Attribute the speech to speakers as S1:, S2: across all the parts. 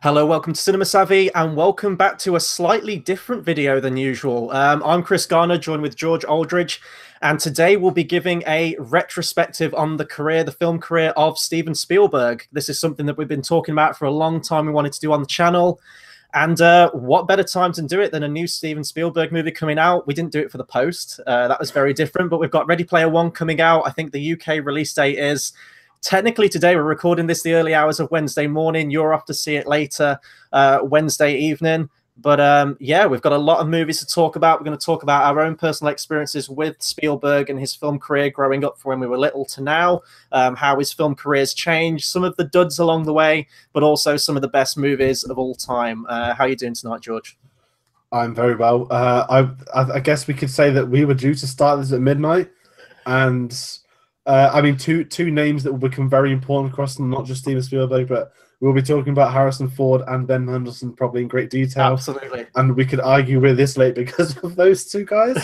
S1: Hello, welcome to Cinema Savvy, and welcome back to a slightly different video than usual. I'm Chris Garner, joined with George Aldridge, and today we'll be giving a retrospective on the film career of Steven Spielberg. This is something that we've been talking about for a long time. We wanted to do on the channel, and what better time to do it than a new Steven Spielberg movie coming out? We didn't do it for the post. That was very different, but we've got Ready Player One coming out. I think the UK release date is technically today. We're recording this the early hours of Wednesday morning. You're off to see it later Wednesday evening. But yeah, we've got a lot of movies to talk about. We're going to talk about our own personal experiences with Spielberg and his film career growing up from when we were little to now, how his film career's changed, some of the duds along the way, but also some of the best movies of all time. How are you doing tonight, George?
S2: I'm very well. I guess we could say that we were due to start this at midnight, and I mean, two names that will become very important across them, not just Steven Spielberg, but we'll be talking about Harrison Ford and Ben Mendelsohn probably in great detail.
S1: Absolutely.
S2: And we could argue we're this late because of those two guys.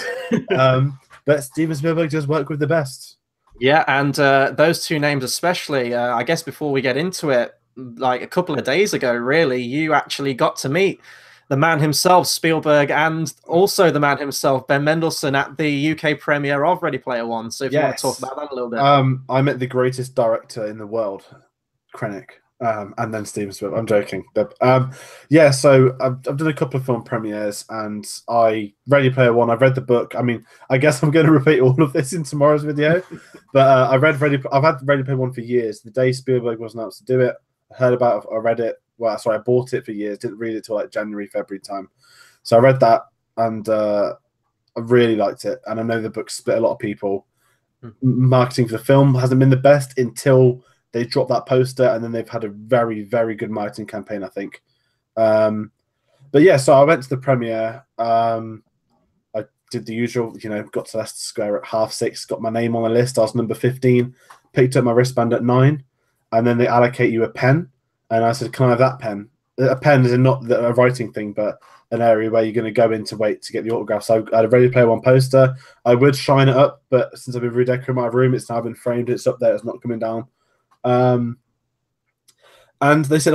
S2: But Steven Spielberg does work with the best.
S1: Yeah, and those two names especially, I guess before we get into it, like a couple of days ago, really, you actually got to meet the man himself, Spielberg, and also the man himself, Ben Mendelsohn, at the UK premiere of Ready Player One. So if you want to talk about that a little bit.
S2: I met the greatest director in the world, Krennic, and then Steven Spielberg. I'm joking. But yeah, so I've done a couple of film premieres, and Ready Player One, I've read the book. I mean, I guess I'm going to repeat all of this in tomorrow's video. But I've had Ready Player One for years. The day Spielberg was announced to do it, I heard about it, I read it. Well, sorry, I bought it for years. Didn't read it till like January, February time. So I read that, and I really liked it. And I know the book split a lot of people. Marketing for the film hasn't been the best until they dropped that poster, and then they've had a very, very good marketing campaign, I think. But yeah, so I went to the premiere. I did the usual, got to Leicester Square at 6:30, got my name on the list. I was number 15, picked up my wristband at 9, and then they allocate you a pen. And I said, can I have that pen? A pen is not a writing thing, but an area where you're going to go in to wait to get the autograph. So I had a Ready Player One poster. I would shine it up, but since I've been redecorating my room, it's now been framed. It's up there. It's not coming down. And they said,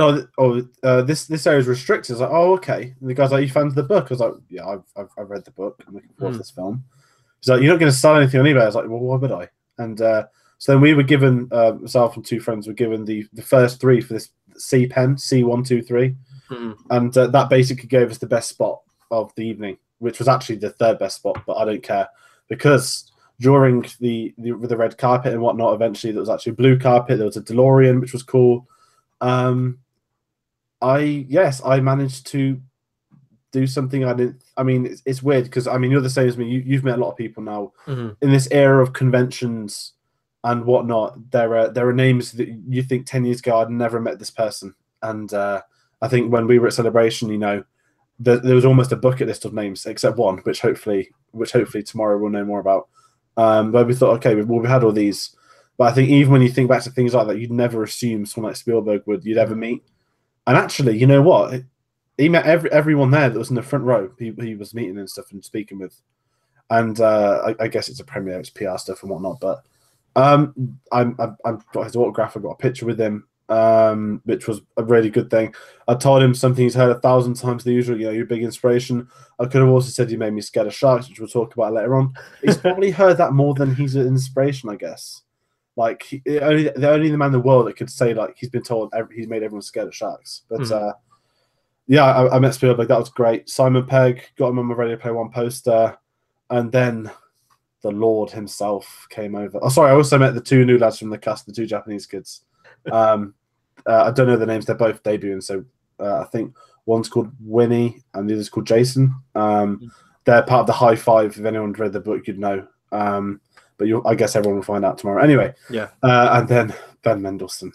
S2: this area is restricted. I was like, oh, okay. And the guy's like, you fans of the book? I was like, yeah, I've read the book. I'm looking forward to this film. He's like, you're not going to sell anything on eBay. I was like, well, why would I? And so then we were given, myself and two friends were given the first three for this C pen, C123, and that basically gave us the best spot of the evening, which was actually the third best spot, but I don't care because during the red carpet and whatnot, eventually there was actually a blue carpet. There was a DeLorean, which was cool. I managed to do something I didn't. I mean, it's weird because I mean you're the same as me. You've met a lot of people now in this era of conventions and whatnot. There are names that you think 10 years ago I'd never met this person, and I think when we were at Celebration, there was almost a bucket list of names except one, which hopefully tomorrow we'll know more about. But we thought, okay, we had all these, but I think even when you think back to things like that, you'd never assume someone like Spielberg you'd ever meet. And actually, you know what? He met everyone there that was in the front row. He was meeting and stuff and speaking with, and I guess it's a premiere, it's PR stuff and whatnot, but. I've got his autograph. I got a picture with him, which was a really good thing. I told him something he's heard 1,000 times the usual. You're a big inspiration. I could have also said you made me scared of sharks, which we'll talk about later on. He's probably heard that more than he's an inspiration, I guess. Like the only man in the world that could say like he's been told he's made everyone scared of sharks. But yeah, I met Spielberg. That was great. Simon Pegg, got him on my Ready Player One poster, and then the Lord himself came over. Oh, sorry, I also met the two new lads from the cast, the two Japanese kids. I don't know their names. They're both debuting. So I think one's called Winnie and the other's called Jason. They're part of the High Five. If anyone's read the book, you'd know. But I guess everyone will find out tomorrow. Anyway,
S1: yeah.
S2: And then Ben Mendelsohn.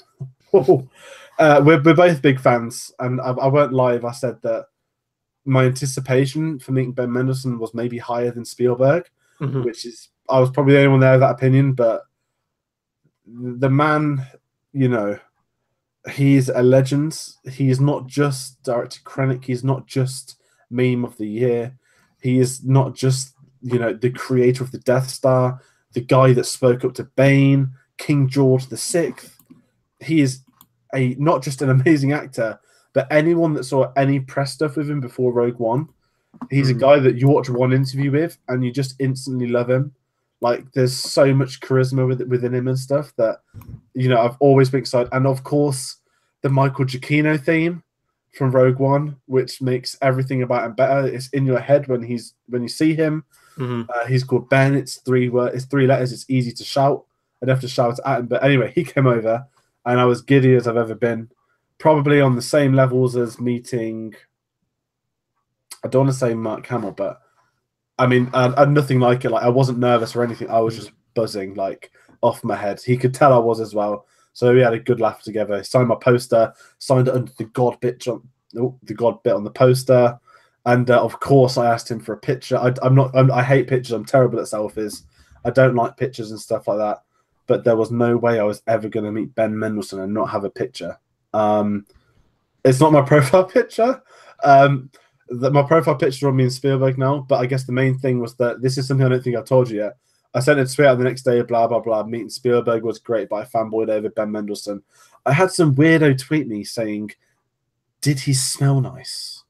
S2: We're both big fans. And I won't lie if I said that my anticipation for meeting Ben Mendelsohn was maybe higher than Spielberg. Which is, I was probably the only one there with that opinion, but the man, he's a legend. He's not just director Krennic. He's not just meme of the year. He is not just, the creator of the Death Star, the guy that spoke up to Bane, King George VI. He is not just an amazing actor, but anyone that saw any press stuff with him before Rogue One, he's a guy that you watch one interview with and you just instantly love him. Like, there's so much charisma within him and stuff that, you know, I've always been excited. And of course, the Michael Giacchino theme from Rogue One, which makes everything about him better. It's in your head when you see him. He's called Ben. It's three letters. It's easy to shout. I'd have to shout at him. But anyway, he came over and I was giddy as I've ever been. Probably on the same levels as meeting, I don't want to say Mark Hamill, but I mean, I'm nothing like it. Like, I wasn't nervous or anything. I was just buzzing, like, off my head. He could tell I was as well. So we had a good laugh together. He signed my poster, signed it under the God bit on the poster. And of course, I asked him for a picture. I hate pictures. I'm terrible at selfies. I don't like pictures and stuff like that. But there was no way I was ever going to meet Ben Mendelsohn and not have a picture. It's not my profile picture. My profile picture on me and Spielberg now, but I guess the main thing was that this is something I don't think I told you yet. I sent it straight out the next day, blah, blah, blah. Meeting Spielberg was great, but I fanboyed over Ben Mendelsohn. I had some weirdo tweet me saying, did he smell nice?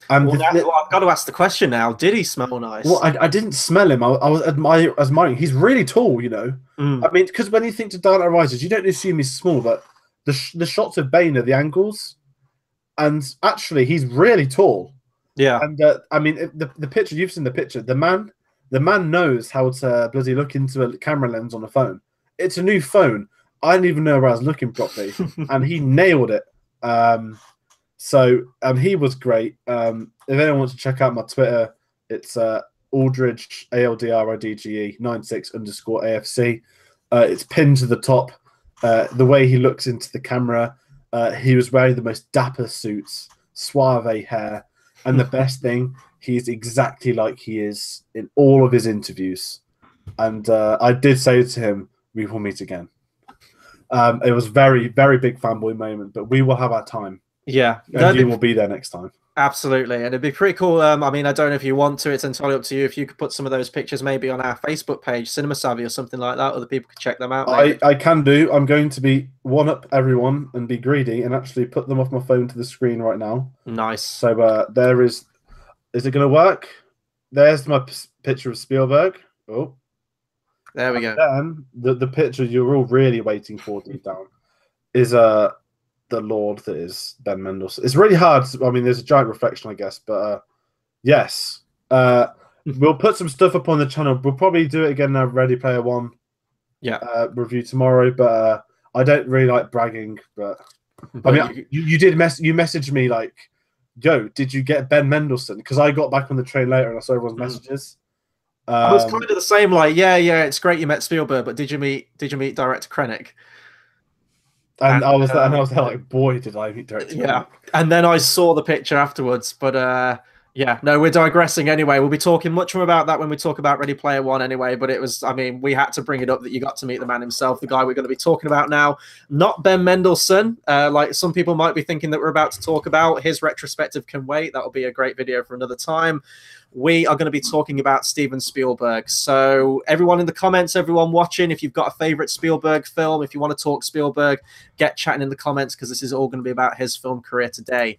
S2: And
S1: I've got to ask the question now. Did he smell nice?
S2: Well, I didn't smell him. I was admiring. He's really tall, you know. I mean, because when you think to Dark Knight Rises, you don't assume he's small, but the shots of Bane are the angles. And actually, he's really tall.
S1: Yeah.
S2: And I mean, the picture, you've seen the picture. The man knows how to bloody look into a camera lens on a phone. It's a new phone. I didn't even know where I was looking properly, and he nailed it. So he was great. If anyone wants to check out my Twitter, it's Aldridge ALDRIDGE 96_AFC. It's pinned to the top. The way he looks into the camera. He was wearing the most dapper suits, suave hair, and the best thing, he's exactly like he is in all of his interviews. And I did say to him, we will meet again. It was very, very big fanboy moment, but we will have our time.
S1: Yeah.
S2: And you will be there next time.
S1: Absolutely. And it'd be pretty cool. I mean, I don't know if you want to. It's entirely up to you. If you could put some of those pictures maybe on our Facebook page, Cinema Savvy or something like that, other people could check them out.
S2: I can do. I'm going to be one-up everyone and be greedy and actually put them off my phone to the screen right now.
S1: Nice.
S2: So there is it going to work? There's my picture of Spielberg. Oh.
S1: There we go.
S2: Then the picture you're all really waiting for deep down is the Lord that is Ben Mendelsohn. It's really hard. I mean, there's a giant reflection, I guess, but yes. We'll put some stuff up on the channel. We'll probably do it again now, Ready Player One review tomorrow, but I don't really like bragging. But I mean, you messaged me like, yo, did you get Ben Mendelsohn? Because I got back on the train later and I saw everyone's messages.
S1: I was kind of the same, like, yeah, it's great you met Spielberg, but did you meet director Krennic?
S2: And I was there like, boy, did I meet director.
S1: Yeah, and then I saw the picture afterwards. But yeah, no, we're digressing anyway. We'll be talking much more about that when we talk about Ready Player One anyway. But it was, I mean, we had to bring it up that you got to meet the man himself, the guy we're going to be talking about now, not Ben Mendelsohn. Like some people might be thinking that we're about to talk about. His retrospective can wait. That'll be a great video for another time. We are going to be talking about Steven Spielberg. So everyone in the comments, everyone watching, if you've got a favorite Spielberg film, if you want to talk Spielberg, get chatting in the comments because this is all going to be about his film career today.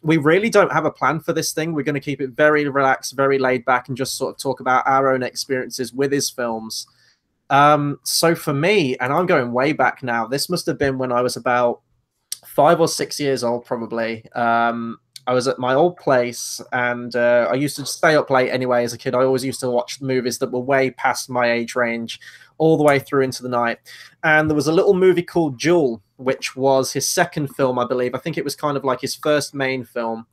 S1: We really don't have a plan for this thing. We're going to keep it very relaxed, very laid back, and just sort of talk about our own experiences with his films. So for me, and I'm going way back now, this must have been when I was about 5 or 6 years old, probably. I was at my old place, and I used to stay up late anyway as a kid. I always used to watch movies that were way past my age range, all the way through into the night. And there was a little movie called Jewel, which was his second film, I believe. I think it was kind of like his first main film.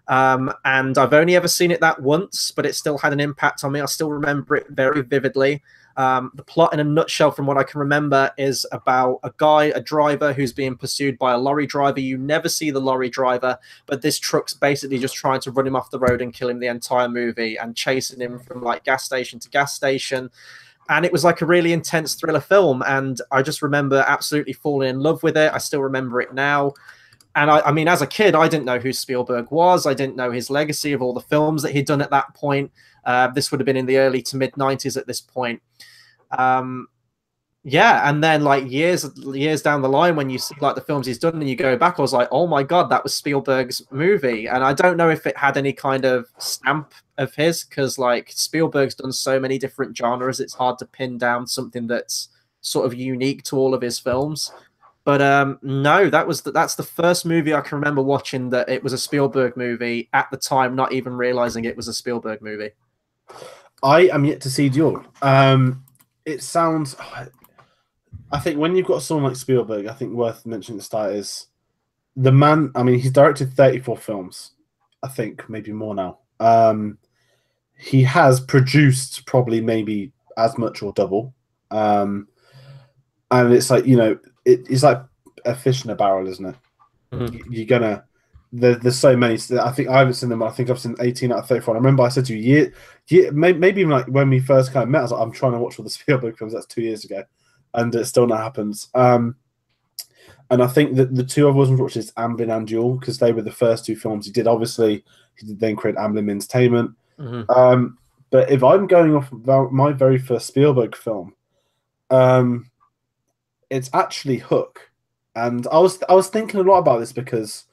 S1: And I've only ever seen it that once, but it still had an impact on me. I still remember it very vividly. The plot in a nutshell from what I can remember is about a driver who's being pursued by a lorry driver. You never see the lorry driver, but this truck's basically just trying to run him off the road and kill him the entire movie and chasing him from like gas station to gas station. And it was like a really intense thriller film. And I just remember absolutely falling in love with it. I still remember it now. And I mean, as a kid, I didn't know who Spielberg was. I didn't know his legacy of all the films that he'd done at that point. This would have been in the early to mid 90s at this point. Yeah, and then like years down the line, when you see like the films he's done, and you go back, I was like, oh my god, that was Spielberg's movie. And I don't know if it had any kind of stamp of his, because like Spielberg's done so many different genres, it's hard to pin down something that's sort of unique to all of his films. But no, that's the first movie I can remember watching that it was a Spielberg movie at the time, not even realizing it was a Spielberg movie.
S2: I am yet to see Duel. It sounds. I think when you've got someone like Spielberg, I think worth mentioning at the start is the man. I mean, he's directed 34 films. I think maybe more now. He has produced probably maybe as much or double. And it's like, it's like a fish in a barrel, isn't it?
S1: Mm-hmm.
S2: You're gonna. There's so many. I think I haven't seen them. I think I've seen 18 out of 34. I remember I said to you, maybe even like when we first kind of met, I was like, I'm trying to watch all the Spielberg films. That's 2 years ago, and it still not happens. And I think that the two other ones, which is Amblin and Duel, because they were the first two films he did. Obviously, he did then create Amblin Entertainment.
S1: Mm-hmm.
S2: But if I'm going off about my very first Spielberg film, it's actually Hook. And I was thinking a lot about this because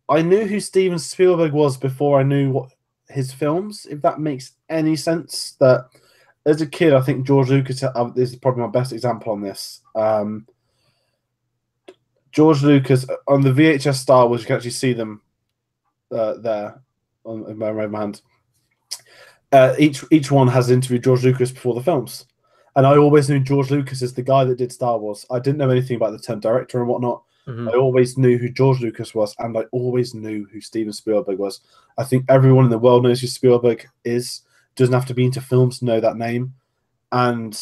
S2: I knew who Steven Spielberg was before I knew what his films, if that makes any sense. That as a kid, I think George Lucas, this is probably my best example on this. George Lucas, on the VHS Star Wars, you can actually see them there in my right hand. Each one has interviewed George Lucas before the films. And I always knew George Lucas as the guy that did Star Wars. I didn't know anything about the term director and whatnot.
S1: Mm-hmm.
S2: I always knew who George Lucas was, and I always knew who Steven Spielberg was. I think everyone in the world knows who Spielberg is. Doesn't have to be into films to know that name. And,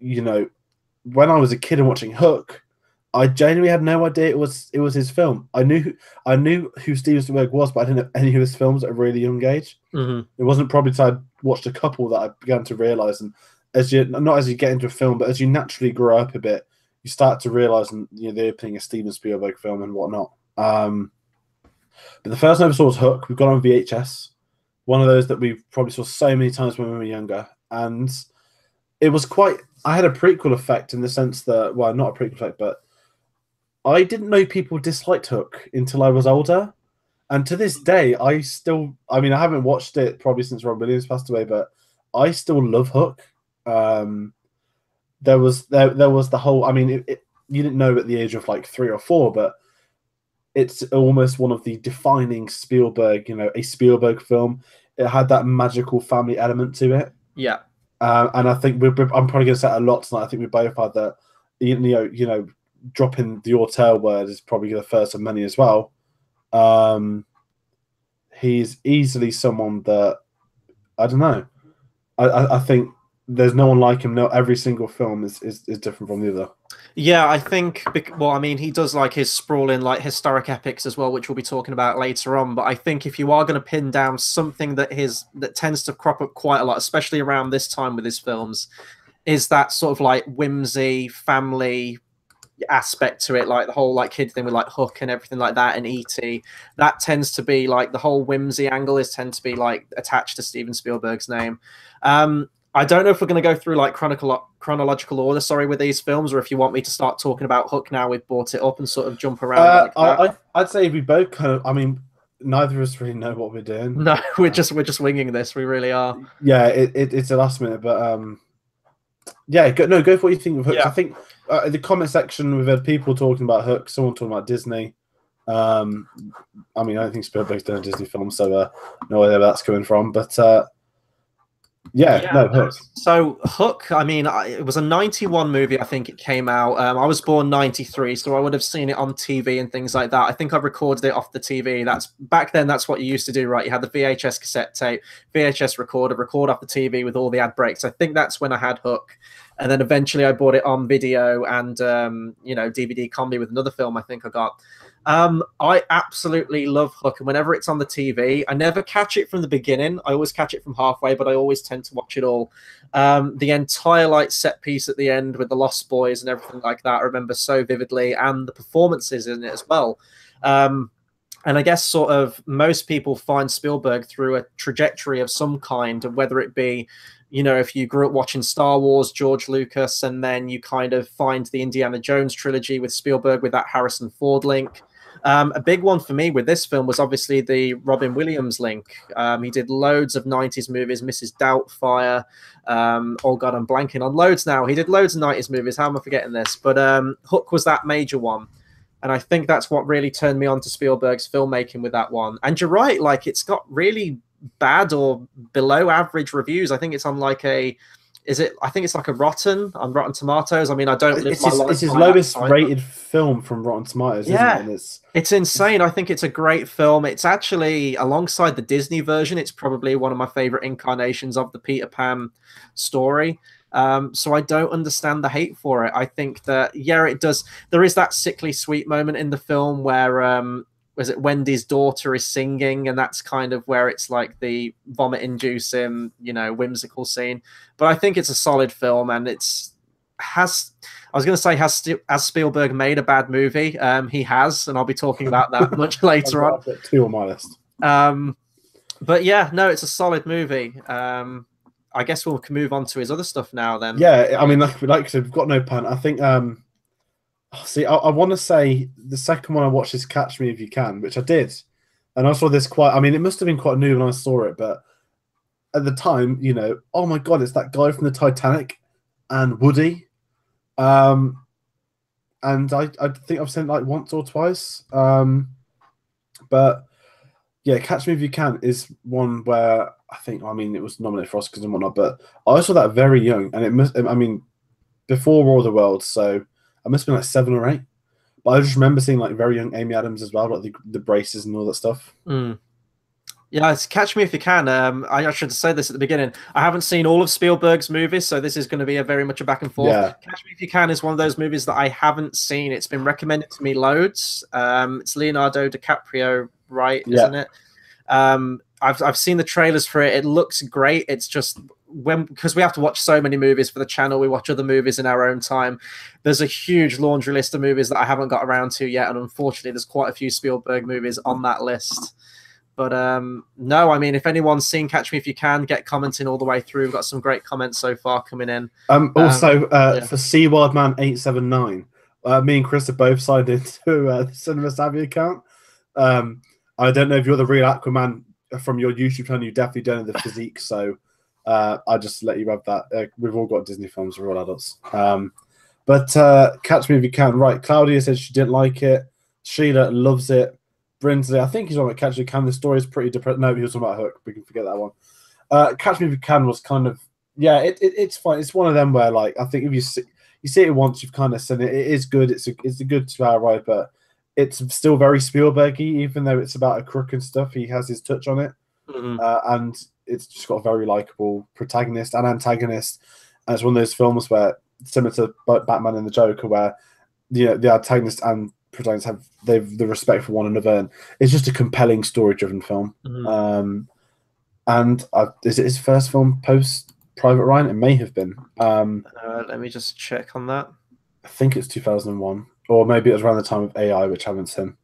S2: when I was a kid and watching Hook, I genuinely had no idea it was his film. I knew who Steven Spielberg was, but I didn't know any of his films at a really young age.
S1: Mm-hmm.
S2: It wasn't probably until I watched a couple that I began to realize. And not as you get into a film, but as you naturally grow up a bit, you start to realize, the opening a Steven Spielberg film and whatnot. But the first time I saw was Hook. We've got on VHS, one of those that we probably saw so many times when we were younger, and it was quite. I had a prequel effect in the sense that, well, not a prequel effect, but I didn't know people disliked Hook until I was older, and to this day, I haven't watched it probably since Rob Williams passed away, but I still love Hook. There was the whole. I mean, you didn't know at the age of like 3 or 4, but it's almost one of the defining Spielberg. A Spielberg film. It had that magical family element to it.
S1: Yeah.
S2: And I think I'm probably going to say a lot tonight. I think we both had that. Dropping the auteur word is probably the first of many as well. He's easily someone that I don't know. I think there's no one like him. No, every single film is different from the other. Yeah,
S1: I think. Well, I mean, he does like his sprawling, like historic epics as well, which we'll be talking about later on. But I think if you are going to pin down something that tends to crop up quite a lot, especially around this time with his films, is that sort of like whimsy, family aspect to it, like the whole like kid thing with like Hook and everything like that, and E.T. That tends to be like the whole whimsy angle tends to be like attached to Steven Spielberg's name. I don't know if we're going to go through like chronological order, with these films, or if you want me to start talking about Hook now we've brought it up and sort of jump around.
S2: I'd say we both kind of. I mean, neither of us really know what we're doing.
S1: No, we're just winging this. We really are.
S2: Yeah, it's a last minute, but yeah, go for what you think of Hook. Yeah. I think in the comment section we've had people talking about Hook, someone talking about Disney. I mean, I don't think Spielberg's done a Disney film, so no idea where that's coming from, but. No, Hook.
S1: So Hook, I mean, it was a 91 movie, I think it came out. I was born 93, so I would have seen it on TV and things like that. I think I've recorded it off the TV. Back then, that's what you used to do, right? You had the VHS cassette tape, VHS record off the TV with all the ad breaks. I think that's when I had Hook. And then eventually I bought it on video and, DVD combi with another film I think I got. I absolutely love Hook, and whenever it's on the TV, I never catch it from the beginning. I always catch it from halfway, but I always tend to watch it all. The entire like set piece at the end with the Lost Boys and everything like that, I remember so vividly, and the performances in it as well. And I guess sort of most people find Spielberg through a trajectory of some kind, of whether it be, you know, if you grew up watching Star Wars, George Lucas, and then you kind of find the Indiana Jones trilogy with Spielberg with that Harrison Ford link. A big one for me with this film was obviously the Robin Williams link. He did loads of 90s movies, Mrs. Doubtfire. Oh, God, I'm blanking on loads now. He did loads of 90s movies. How am I forgetting this? But Hook was that major one. And I think that's what really turned me on to Spielberg's filmmaking with that one. And you're right, like it's got really bad or below average reviews. I think it's on like a, I think it's like a Rotten Tomatoes. I mean, I don't live my life.
S2: It's his lowest rated film from Rotten Tomatoes, isn't it? And
S1: it's insane. I think it's a great film. It's actually, alongside the Disney version, it's probably one of my favorite incarnations of the Peter Pan story. So I don't understand the hate for it. I think that, yeah, it does. There is that sickly sweet moment in the film where, was it Wendy's daughter is singing, and that's kind of where it's like the vomit-inducing, you know, whimsical scene. But I think it's a solid film, and has Spielberg made a bad movie? He has, and I'll be talking about that much later on.
S2: I've got 2 on my list.
S1: But yeah, no, it's a solid movie. I guess we'll move on to his other stuff now then.
S2: Yeah, I mean, like I said, we've got no pun. I think, see, I want to say the second one I watched is Catch Me If You Can, which I did. And I saw this I mean, it must have been quite new when I saw it, but at the time, you know, oh my God, it's that guy from the Titanic and Woody. And I think I've seen it like once or twice. But yeah, Catch Me If You Can is one where I think, I mean, it was nominated for Oscars and whatnot, but I saw that very young, and it must, I mean, before War of the Worlds, so I must have been like 7 or 8. But I just remember seeing like very young Amy Adams as well, like the braces and all that stuff.
S1: Yeah, it's Catch Me If You Can. I should say this at the beginning. I haven't seen all of Spielberg's movies, so this is going to be a very much a back and forth.
S2: Yeah.
S1: Catch Me If You Can is one of those movies that I haven't seen. It's been recommended to me loads. It's Leonardo DiCaprio, right?
S2: Yeah.
S1: Isn't it? I've seen the trailers for it. It looks great. It's just because we have to watch so many movies for the channel, we watch other movies in our own time. There's a huge laundry list of movies that I haven't got around to yet, and unfortunately, there's quite a few Spielberg movies on that list. But no, I mean, if anyone's seen Catch Me If You Can, get commenting all the way through. We've got some great comments so far coming in.
S2: Also, for SeaWildman879, me and Chris have both signed into the Cinema Savvy account. I don't know if you're the real Aquaman from your YouTube channel. You definitely don't know the physique, so I just let you have that. We've all got Disney films, we're all adults. But Catch Me If You Can. Right, Claudia said she didn't like it. Sheila loves it. Brinsley, I think he's on about Catch Me If You Can. The story is pretty depressing. No, he was on about Hook. We can forget that one. Catch Me If You Can was kind of, yeah, it's fine. It's one of them where, like, I think if you see it once, you've kind of seen it. It is good. It's a good 2-hour ride, but it's still very Spielberg-y, even though it's about a crook and stuff. He has his touch on it. And it's just got a very likable protagonist and antagonist. And it's one of those films where, similar to Batman and the Joker, where the antagonist and protagonist have the respect for one another, and it's just a compelling story-driven film. And is it his first film post Private Ryan? It may have been.
S1: Let me just check on that.
S2: I think it's 2001, or maybe it was around the time of AI, which I haven't seen.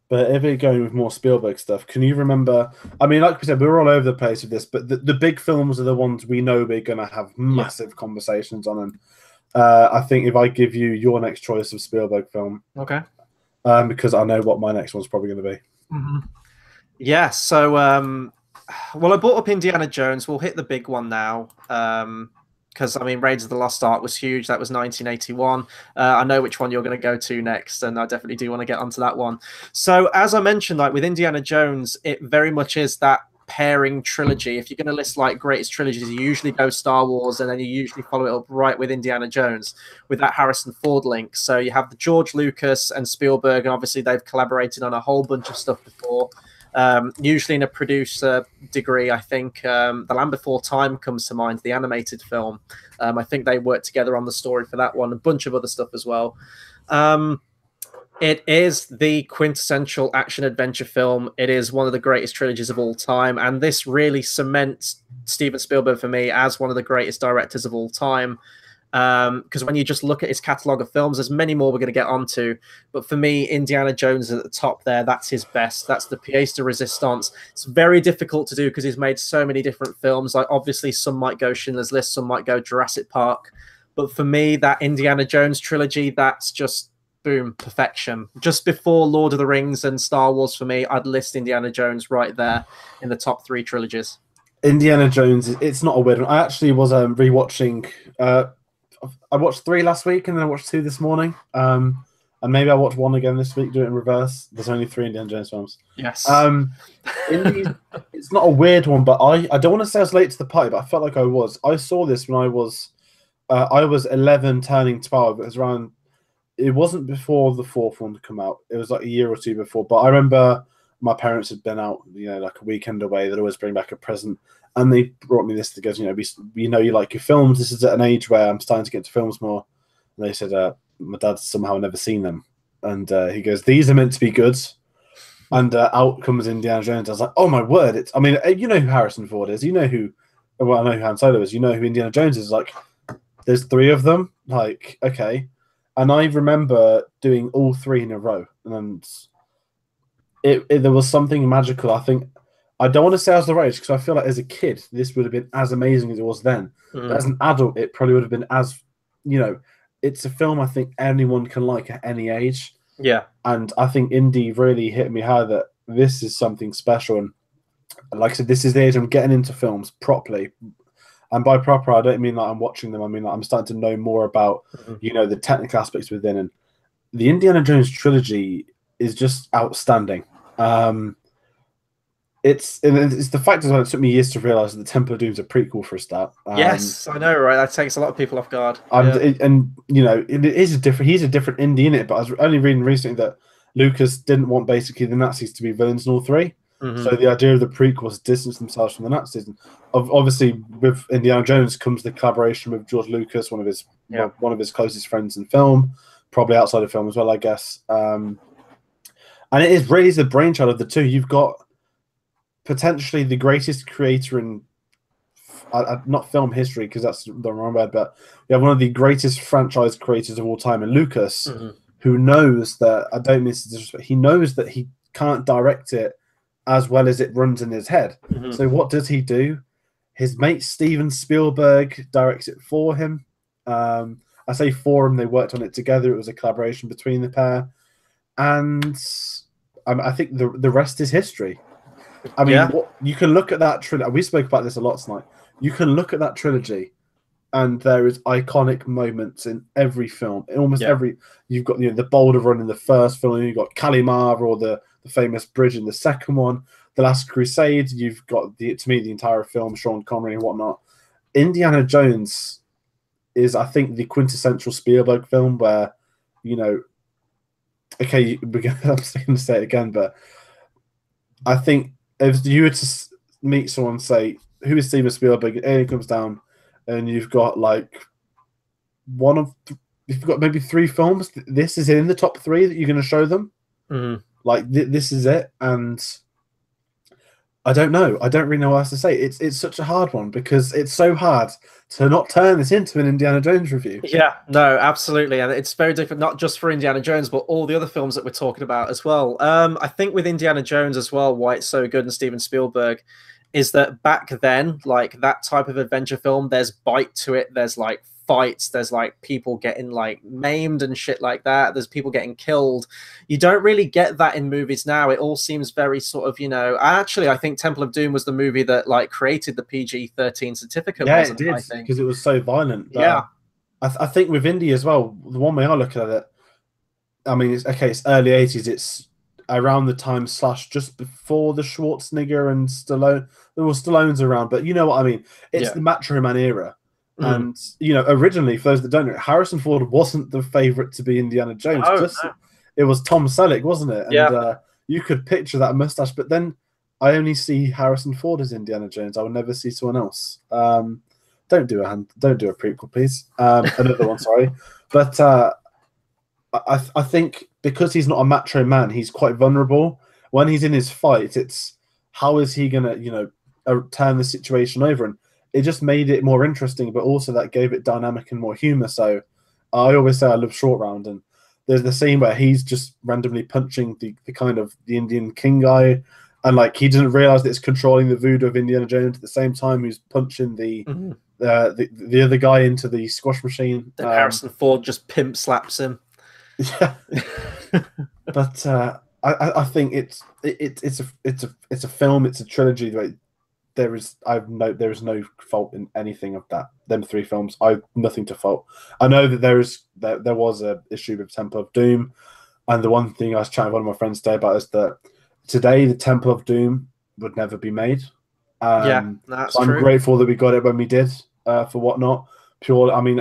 S2: But if we're going with more Spielberg stuff, can you remember? I mean, like we said, we're all over the place with this, but the big films are the ones we know we're going to have massive conversations on. And I think if I give you your next choice of Spielberg film,
S1: okay,
S2: because I know what my next one's probably going to be.
S1: Yeah. So, well, I brought up Indiana Jones. We'll hit the big one now. Because, I mean, Raiders of the Lost Ark was huge. That was 1981. I know which one you're going to go to next, and I definitely do want to get onto that one. So, as I mentioned, like with Indiana Jones, it very much is that pairing trilogy. If you're going to list like greatest trilogies, you usually go Star Wars, and then you usually follow it up right with Indiana Jones with that Harrison Ford link. So you have the George Lucas and Spielberg, and obviously they've collaborated on a whole bunch of stuff before. Usually in a producer degree, I think The Land Before Time comes to mind, the animated film. I think they worked together on the story for that one, a bunch of other stuff as well. It is the quintessential action-adventure film. It is one of the greatest trilogies of all time, and this really cements Steven Spielberg for me as one of the greatest directors of all time. Because when you just look at his catalogue of films, there's many more we're going to get onto. But for me, Indiana Jones is at the top there. That's his best. That's the pièce de résistance. It's very difficult to do because he's made so many different films. Like, obviously, some might go Schindler's List, some might go Jurassic Park. But for me, that Indiana Jones trilogy, that's just, boom, perfection. Just before Lord of the Rings and Star Wars, for me, I'd list Indiana Jones right there in the top 3 trilogies.
S2: Indiana Jones, it's not a weird one. I actually was rewatching. I watched 3 last week, and then I watched 2 this morning. And maybe I watch 1 again this week. Do it in reverse. There's only 3 Indiana Jones films.
S1: Yes.
S2: It's not a weird one, but I don't want to say I was late to the party, but I felt like I was. I saw this when I was 11, turning 12. It was around. It wasn't before the 4th one to come out. It was like a year or 2 before. But I remember my parents had been out, like a weekend away. They'd always bring back a present, and they brought me this. Because we know you like your films. This is at an age where I'm starting to get into films more. And they said, my dad's somehow never seen them, and he goes, "These are meant to be good." And out comes Indiana Jones. I was like, "Oh my word!" You know who Harrison Ford is. You know who. Well, I know who Han Solo is. You know who Indiana Jones is. Like, there's 3 of them. Like, okay. And I remember doing all 3 in a row, and there was something magical. I think I don't want to say I was the right age, because I feel like as a kid this would have been as amazing as it was then. But as an adult, it probably would have been as it's a film I think anyone can like at any age.
S1: Yeah,
S2: and I think Indy really hit me hard that this is something special. And like I said, this is the age I'm getting into films properly. And by proper, I don't mean that I'm watching them. I mean that I'm starting to know more about, the technical aspects within. And the Indiana Jones trilogy is just outstanding. It's the fact as well. It took me years to realize that the Temple of Doom is a prequel for a start.
S1: Yes, I know, right? That takes a lot of people off guard.
S2: It is a different. He's a different Indy in it. But I was only reading recently that Lucas didn't want basically the Nazis to be villains in all 3. So the idea of the prequel was to distance themselves from the Nazis. And obviously, with Indiana Jones comes the collaboration with George Lucas, one of his closest friends in film, probably outside of film as well, I guess. And it is really the brainchild of the 2. You've got potentially the greatest creator in not film history, because that's the wrong word, but you have one of the greatest franchise creators of all time in Lucas, who knows that, I don't mean to disrespect, he knows that he can't direct it as well as it runs in his head. So what does he do? His mate Steven Spielberg directs it for him. I say for him, they worked on it together. It was a collaboration between the pair. And I think the rest is history. I mean, you can look at that trilogy. We spoke about this a lot tonight. You can look at that trilogy, and there is iconic moments in every film. In almost every, you've got the Boulder Run in the first film. You've got Kalimar, or the famous bridge in the second one. The Last Crusade. You've got the entire film, Sean Connery and whatnot. Indiana Jones is, I think, the quintessential Spielberg film where, okay, I'm going to say it again, but I think if you were to meet someone and say, who is Steven Spielberg? Alien comes down, and you've got like you've got maybe 3 films. This is in the top 3 that you're going to show them. Like this is it, and I don't know. I don't really know what else to say. It's such a hard one, because it's so hard to not turn this into an Indiana Jones review.
S1: Yeah, no, absolutely. And it's very different, not just for Indiana Jones, but all the other films that we're talking about as well. I think with Indiana Jones as well, why it's so good, and Steven Spielberg, is that back then, like that type of adventure film, there's bite to it. There's like fights. There's like people getting like maimed and shit like that. There's people getting killed. You don't really get that in movies now. It all seems very sort of, actually, I think Temple of Doom was the movie that like created the PG-13 certificate.
S2: Yeah, it did, because it was so violent. But I think with Indy as well, the one way I look at it, I mean, it's early 80s. It's around the time / just before the Schwarzenegger and Stallone. There were Stallones around, but you know what I mean. It's the Macho Man era. And originally, for those that don't know, Harrison Ford wasn't the favorite to be Indiana Jones. It was Tom Selleck, wasn't it? And you could picture that mustache, but then I only see Harrison Ford as Indiana Jones. I would never see someone else. Don't do a prequel, please. Another one, sorry. But I think because he's not a macho man, he's quite vulnerable. When he's in his fight, it's how is he gonna turn the situation over? And it just made it more interesting, but also that gave it dynamic and more humor. So I always say I love Short Round, and there's the scene where he's just randomly punching the kind of the Indian king guy, and like he doesn't realize that it's controlling the voodoo of Indiana Jones at the same time he's punching the other guy into the squash machine.
S1: Then Harrison Ford just pimp slaps him.
S2: Yeah, but I think it's a film. It's a trilogy. Like, there is no fault in anything of that. Them three films, I've nothing to fault. I know that there was a issue with Temple of Doom, and the one thing I was chatting with one of my friends today about is that today the Temple of Doom would never be made.
S1: Yeah, that's
S2: so I'm
S1: true.
S2: grateful that we got it when we did for Whatnot. Pure, I mean,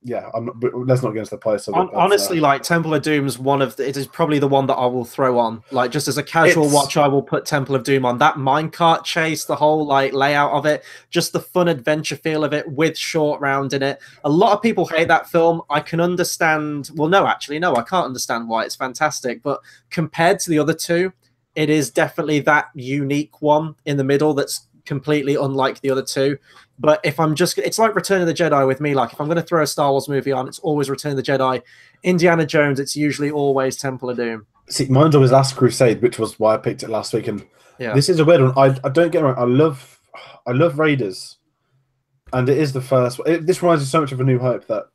S2: yeah. Let's not get into the place of it.
S1: Honestly, like Temple of Doom's it is probably the one that I will throw on. Like, just as a casual watch, I will put Temple of Doom on. That minecart chase, the whole like layout of it, just the fun adventure feel of it with Short Round in it. A lot of people hate that film. I can understand. Well, no, actually, no, I can't understand why. It's fantastic, but compared to the other two, it is definitely that unique one in the middle that's completely unlike the other two. But if I'm just, it's like Return of the Jedi with me. Like, if I'm going to throw a Star Wars movie on, it's always Return of the Jedi. Indiana Jones, it's usually always Temple of Doom.
S2: See, mine's always Last Crusade, which was why I picked it last week. And this is a weird one. I don't get it right. I love Raiders, and it is the first. This reminds me so much of A New Hope that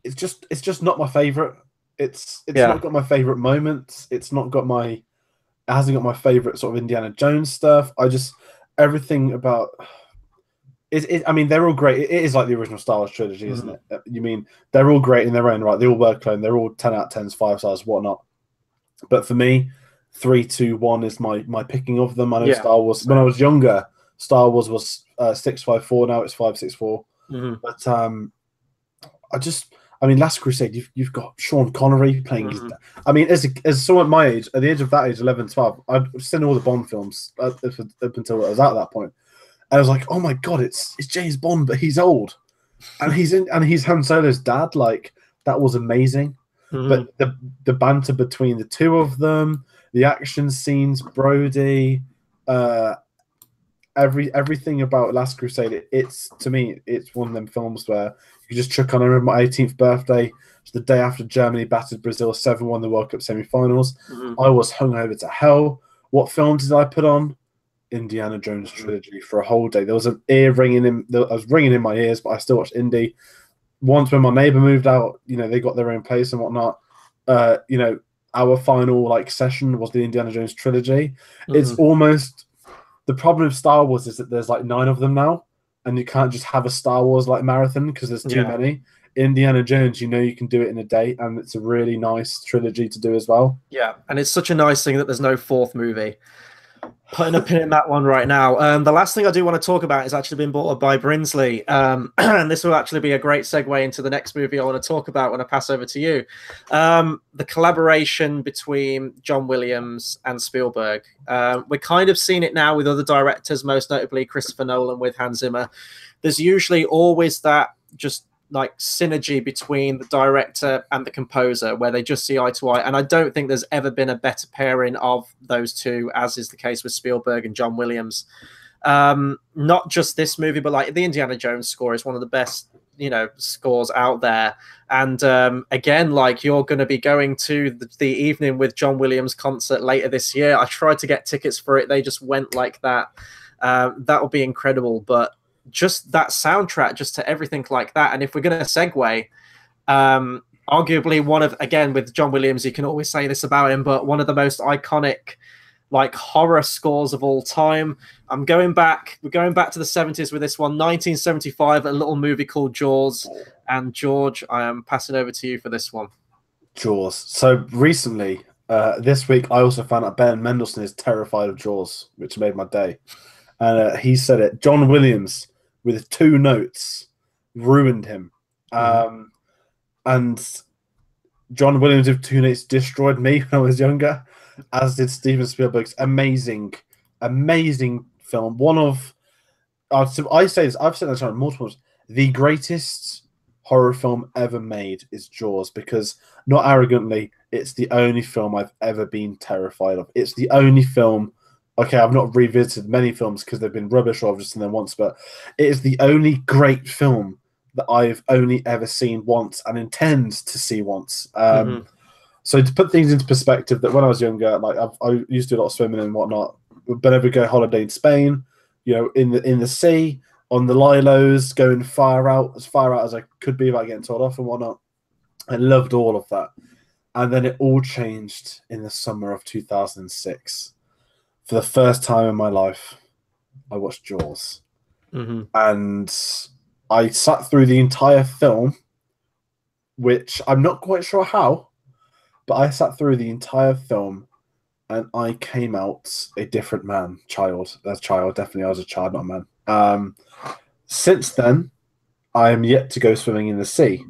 S2: it's just not my favorite. It's not got my favorite moments. It hasn't got my favorite sort of Indiana Jones stuff. Everything about it. I mean, they're all great. It is like the original Star Wars trilogy, isn't it? You mean they're all great in their own right. They all work clone. They're all 10 out of 10s, 5 stars, whatnot. But for me, 3, 2, 1 is my picking of them. I know Star Wars. When I was younger, Star Wars was 654. Now it's 564. But I mean, Last Crusade, you've got Sean Connery playing his dad. I mean, as someone my age, at the age of that age, 11, 12, I'd seen all the Bond films up until I was at that point. And I was like, oh my God, it's James Bond, but he's old. And he's Han Solo's dad. Like, that was amazing. But the banter between the two of them, the action scenes, Brody, everything about Last Crusade, to me, it's one of them films where you just chuck on. I remember my 18th birthday, it's the day after Germany battered Brazil 7-1 the World Cup semi-finals. I was hungover to hell. What film did I put on? Indiana Jones trilogy for a whole day. There was an ear ringing in. I was ringing in my ears, but I still watched Indy. Once when my neighbor moved out, they got their own place and whatnot. Our final session was the Indiana Jones trilogy. It's almost the problem with Star Wars is that there's 9 of them now, and you can't just have a Star Wars marathon because there's too many. Indiana Jones, you can do it in a day, and it's a really nice trilogy to do as well.
S1: Yeah, and it's such a nice thing that there's no 4th movie. Putting a pin in that one right now. The last thing I do want to talk about has actually been brought up by Brinsley, and this will actually be a great segue into the next movie I want to talk about when I pass over to you. The collaboration between John Williams and Spielberg. We're kind of seeing it now with other directors, most notably Christopher Nolan with Hans Zimmer. There's usually always that just synergy between the director and the composer where they just see eye to eye, and I don't think there's ever been a better pairing of those two, as is the case with Spielberg and John Williams. Not just this movie, but the Indiana Jones score is one of the best scores out there, and again, you're going to be going to the Evening with John Williams concert later this year. I tried to get tickets for it, they just went like that. That will be incredible, but just that soundtrack, just to everything like that. And if we're going to segue, arguably one of, again, with John Williams, you can always say this about him, but one of the most iconic horror scores of all time. We're going back to the 70s with this one, 1975, a little movie called Jaws. And George, I am passing over to you for this one.
S2: Jaws. So recently, this week, I also found out Ben Mendelsohn is terrified of Jaws, which made my day. And he said it. John Williams, with 2 notes, ruined him. And John Williams with 2 notes destroyed me when I was younger, as did Steven Spielberg's amazing film. One of, I say this, I've said this on multiple times, the greatest horror film ever made is Jaws, because, not arrogantly, it's the only film I've ever been terrified of. It's the only film okay, I've not revisited many films because they've been rubbish or I've just seen them once, but it is the only great film that I've only ever seen once and intend to see once. So to put things into perspective, that when I was younger, like I used to do a lot of swimming and whatnot. Whenever we go holiday in Spain, you know, in the sea, on the lilos, going as far out as I could be without getting told off and whatnot. I loved all of that. And then it all changed in the summer of 2006. For the first time in my life, I watched Jaws. And I sat through the entire film, which I'm not quite sure how, but I sat through the entire film and I came out a different man, definitely I was a child, not a man. Since then, I am yet to go swimming in the sea.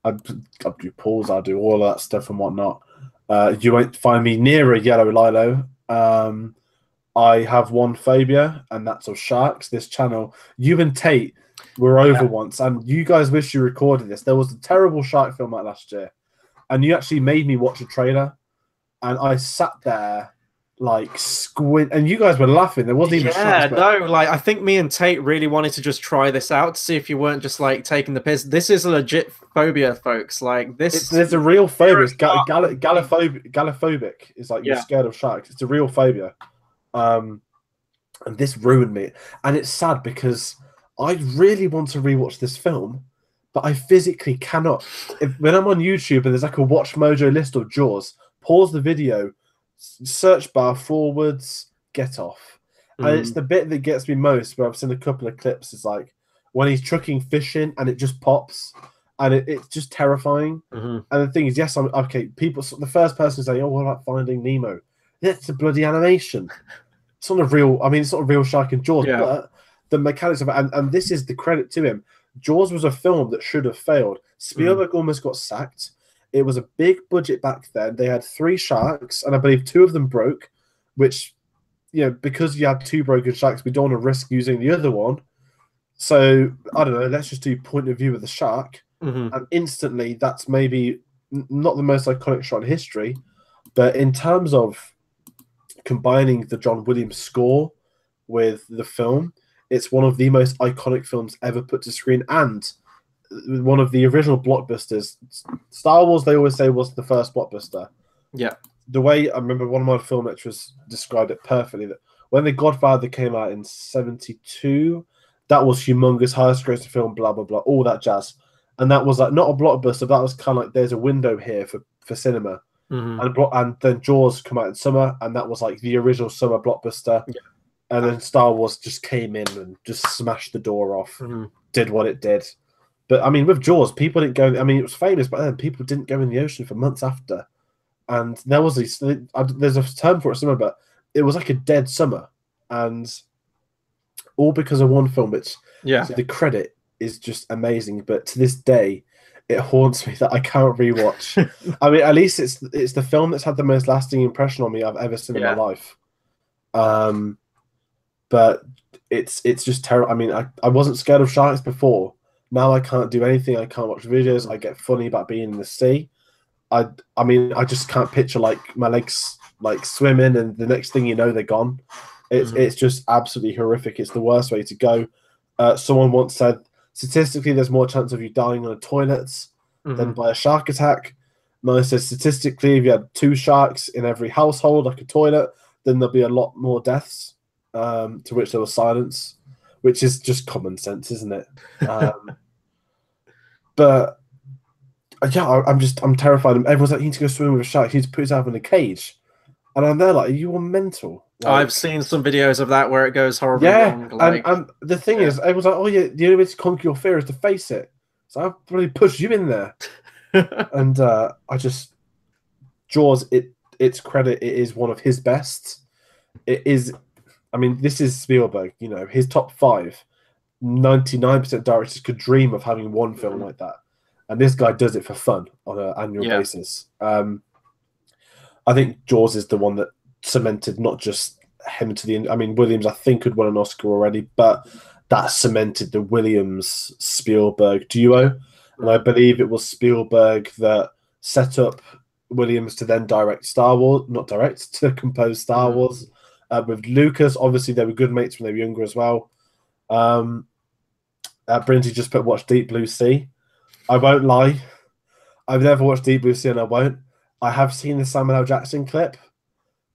S2: I do pools, I do all that stuff and whatnot. You won't find me near a yellow lilo. I have one phobia, and that's of sharks. This channel, you and Tate were over once, and you guys wish you recorded this. There was a terrible shark film like last year, and you actually made me watch a trailer, and I sat there like squint, and you guys were laughing. There wasn't even sharks,
S1: no, like I think me and Tate really wanted to just try this out to see if you weren't just like taking the piss. This is a legit phobia, folks. Like this,
S2: there's a real phobia. It's gallophobic. It's like you're scared of sharks. It's a real phobia. And this ruined me, and it's sad because I really want to rewatch this film, but I physically cannot. When I'm on YouTube and there's like a Watch Mojo list of Jaws, pause the video, search bar forwards, get off. And it's the bit that gets me most, where I've seen a couple of clips. It's like when he's chucking fish in and it just pops, and it's just terrifying. And the thing is, yes, I'm okay. People, the first person saying, "Oh, what about Finding Nemo?" That's a bloody animation. It's not a real. I mean, it's not a real shark in Jaws, but the mechanics of it, and this is the credit to him. Jaws was a film that should have failed. Spielberg almost got sacked. It was a big budget back then. They had 3 sharks, and I believe 2 of them broke. Which, you know, because you had 2 broken sharks, we don't want to risk using the other one. So I don't know. Let's just do point of view of the shark, and instantly, that's maybe not the most iconic shot in history, but in terms of combining the John Williams score with the film, it's one of the most iconic films ever put to screen, and one of the original blockbusters. Star Wars, they always say, was the first blockbuster.
S1: Yeah.
S2: The way I remember one of my film lecturers described it perfectly, that when The Godfather came out in 1972, that was humongous, highest grossing film, blah, blah, blah, all that jazz. And that was like not a blockbuster, but that was kind of like there's a window here for cinema. And then Jaws come out in summer, and that was like the original summer blockbuster. And then Star Wars just came in and just smashed the door off, did what it did. But I mean, with Jaws, people didn't go. I mean, it was famous, but then people didn't go in the ocean for months after. And there was there's a term for it somewhere, but it was like a dead summer, and all because of one film. Which so the credit is just amazing, but to this day, it haunts me that I can't rewatch. I mean, at least it's the film that's had the most lasting impression on me I've ever seen in my life. But it's just terrible. I mean, I wasn't scared of sharks before. Now I can't do anything. I can't watch videos. I get funny about being in the sea. I mean, I just can't picture like my legs like swimming, and the next thing you know, they're gone. It's just absolutely horrific. It's the worst way to go. Someone once said, statistically, there's more chance of you dying on a toilet than by a shark attack. No, it says statistically, if you had 2 sharks in every household, like a toilet, then there'll be a lot more deaths. To which there was silence, which is just common sense, isn't it? But yeah, I'm terrified. Everyone's like, you need to go swimming with a shark. You need to put yourself in a cage. And I'm there like, are you on mental? Like,
S1: I've seen some videos of that where it goes horribly wrong.
S2: Like, and the thing is, everyone's like, oh yeah, the only way to conquer your fear is to face it. So I'll probably push you in there. And Jaws, its credit, it is one of his best. It is, I mean, this is Spielberg, you know, his top 5. 99% directors could dream of having one film like that. And this guy does it for fun on an annual basis. I think Jaws is the one that cemented not just him to the... I mean, Williams, I think, had won an Oscar already, but that cemented the Williams-Spielberg duo. And I believe it was Spielberg that set up Williams to then direct Star Wars, not direct, to compose Star Wars. with Lucas. Obviously, they were good mates when they were younger as well. Brinty just put watch Deep Blue Sea. I won't lie, I've never watched Deep Blue Sea, and I won't. I have seen the Samuel L. Jackson clip,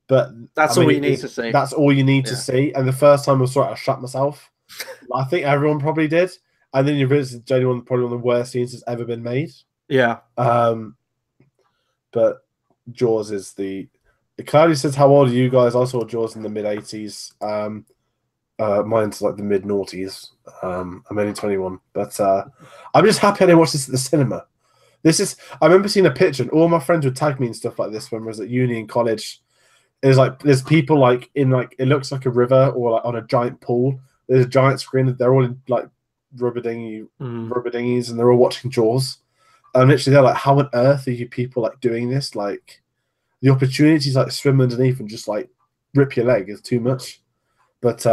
S2: but
S1: that's all you need to see.
S2: That's all you need to see. And the first time I saw it, I shot myself. I think everyone probably did. And then you realize it's genuinely probably one of the worst scenes that's ever been made.
S1: Yeah.
S2: But Jaws is the. Claudia says, "How old are you guys?" I saw Jaws in the mid-80s. Mine's like the mid-noughties. I'm only 21, but I'm just happy I didn't watch this at the cinema. I remember seeing a picture, and all my friends would tag me and stuff like this when I was at uni and college. There's people like in like it looks like a river or like on a giant pool. There's a giant screen. They're all in like rubber dinghies, and they're all watching Jaws. And literally, they're like, "How on earth are you people like doing this? Like, the opportunities like swim underneath and just like rip your leg is too much." But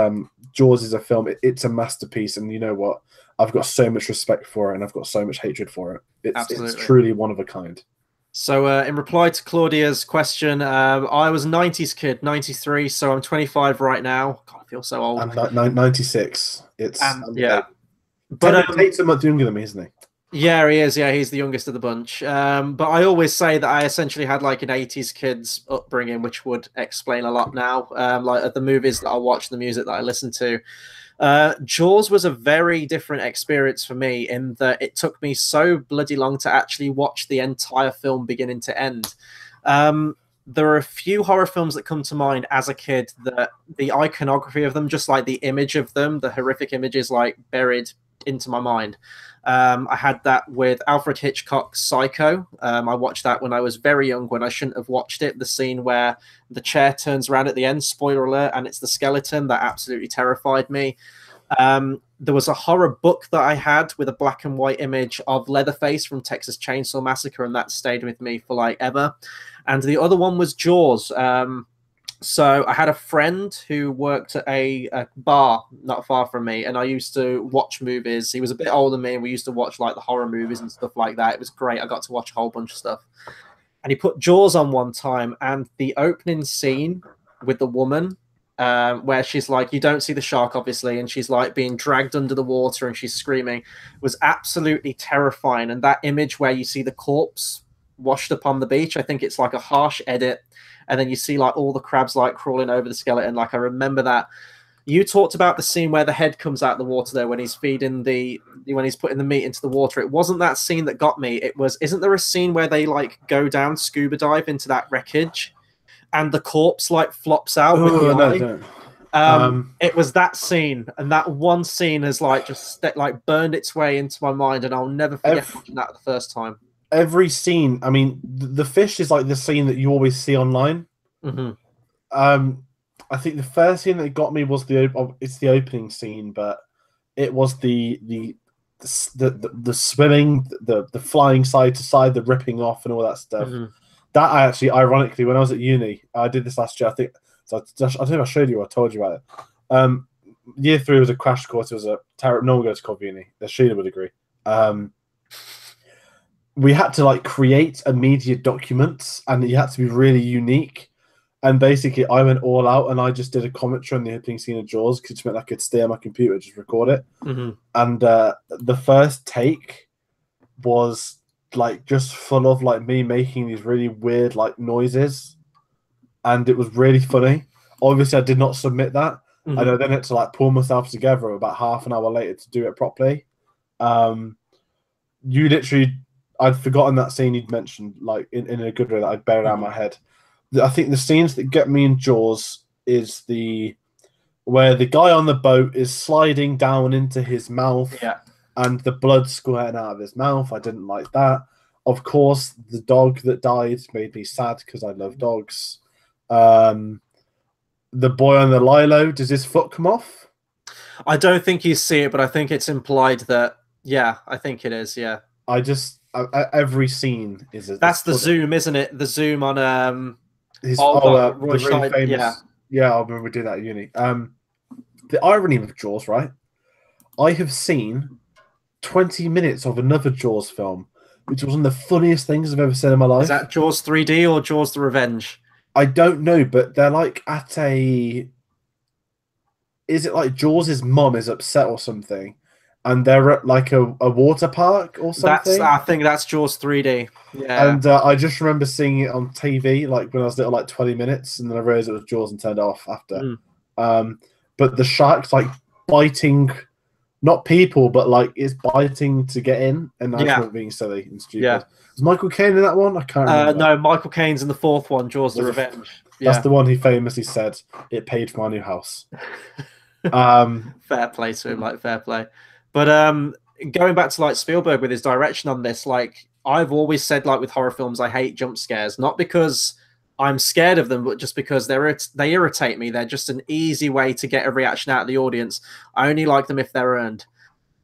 S2: Jaws is a film. It's a masterpiece, and you know what? I've got so much respect for it, and I've got so much hatred for it. It's truly one of a kind.
S1: So, in reply to Claudia's question, I was a 90s kid, 93, so I'm 25 right now. God, I feel so old.
S2: I'm 96.
S1: Yeah.
S2: But Tate's a month younger than me, isn't he?
S1: Yeah, he is. Yeah, he's the youngest of the bunch. But I always say that I essentially had like an 80s kid's upbringing, which would explain a lot now. Like the movies that I watch, the music that I listen to. Jaws was a very different experience for me in that it took me so bloody long to actually watch the entire film beginning to end. There are a few horror films that come to mind as a kid that the iconography of them, just like the image of them, the horrific images like buried into my mind. I had that with Alfred Hitchcock's Psycho. I watched that when I was very young, when I shouldn't have watched it. The scene where the chair turns around at the end, spoiler alert, and it's the skeleton, that absolutely terrified me. There was a horror book that I had with a black and white image of Leatherface from Texas Chainsaw Massacre, and that stayed with me for like ever. And the other one was Jaws. So I had a friend who worked at a bar not far from me, and I used to watch movies. He was a bit older than me, and we used to watch like the horror movies and stuff like that. It was great. I got to watch a whole bunch of stuff. And he put Jaws on one time, and the opening scene with the woman, where she's like, you don't see the shark, obviously, and she's like being dragged under the water and she's screaming, was absolutely terrifying. And that image where you see the corpse washed up on the beach, I think it's like a harsh edit. And then you see like all the crabs like crawling over the skeleton. Like I remember that. You talked about the scene where the head comes out of the water there when he's feeding when he's putting the meat into the water. It wasn't that scene that got me. It was, isn't there a scene where they like go down scuba dive into that wreckage and the corpse like flops out with the eye? It was that scene, and that one scene has like just like burned its way into my mind, and I'll never forget watching that the first time.
S2: Every scene, I mean, the fish is like the scene that you always see online. I think the first scene that got me was it's the opening scene, but it was the swimming, the flying side to side, the ripping off, and all that stuff. That I actually, ironically, when I was at uni, I did this last year. I think so. I think I showed you or I told you about it. Year 3 was a crash course. It was a terrible. No one goes to Cov Uni. Sheila would agree. We had to like create immediate documents, and you had to be really unique. And basically, I went all out, and I just did a commentary on the opening scene of Jaws because it meant I could stay on my computer, just record it. And the first take was like just full of like me making these really weird like noises, and it was really funny. Obviously, I did not submit that, and I then had to like pull myself together about half an hour later to do it properly. You literally. I'd forgotten that scene you'd mentioned, like in a good way that I'd buried out of my head. I think the scenes that get me in Jaws is where the guy on the boat is sliding down into his mouth, and the blood squirting out of his mouth. I didn't like that. Of course, the dog that died made me sad because I love dogs. The boy on the lilo, does his foot come off?
S1: I don't think you see it, but I think it's implied that. Yeah, I think it is. Yeah.
S2: Every scene is
S1: that's the zoom, isn't it? The zoom on
S2: the really famous.
S1: Yeah,
S2: I remember we did that at uni. The irony of Jaws, right? I have seen 20 minutes of another Jaws film, which was one of the funniest things I've ever seen in my life.
S1: Is that Jaws 3D or Jaws the Revenge?
S2: I don't know, but they're like at a. Is it like Jaws' mum is upset or something, and they're at like a water park or
S1: That's
S2: something?
S1: I think that's Jaws 3D. Yeah.
S2: And I just remember seeing it on TV, like when I was little, like 20 minutes, and then I realized it was Jaws and turned it off after.
S1: Mm.
S2: But the shark's like biting, not people, but like it's biting to get in, and I just
S1: Yeah.
S2: remember being silly and stupid.
S1: Yeah.
S2: Was Michael Caine in that one? I can't remember.
S1: No, Michael Caine's in the fourth one, Jaws the Revenge.
S2: That's
S1: Yeah.
S2: the one he famously said, "It paid for my new house."
S1: Fair play to him, like fair play. But going back to like Spielberg with his direction on this, like I've always said, like with horror films, I hate jump scares, not because I'm scared of them, but just because they irritate me. They're just an easy way to get a reaction out of the audience. I only like them if they're earned.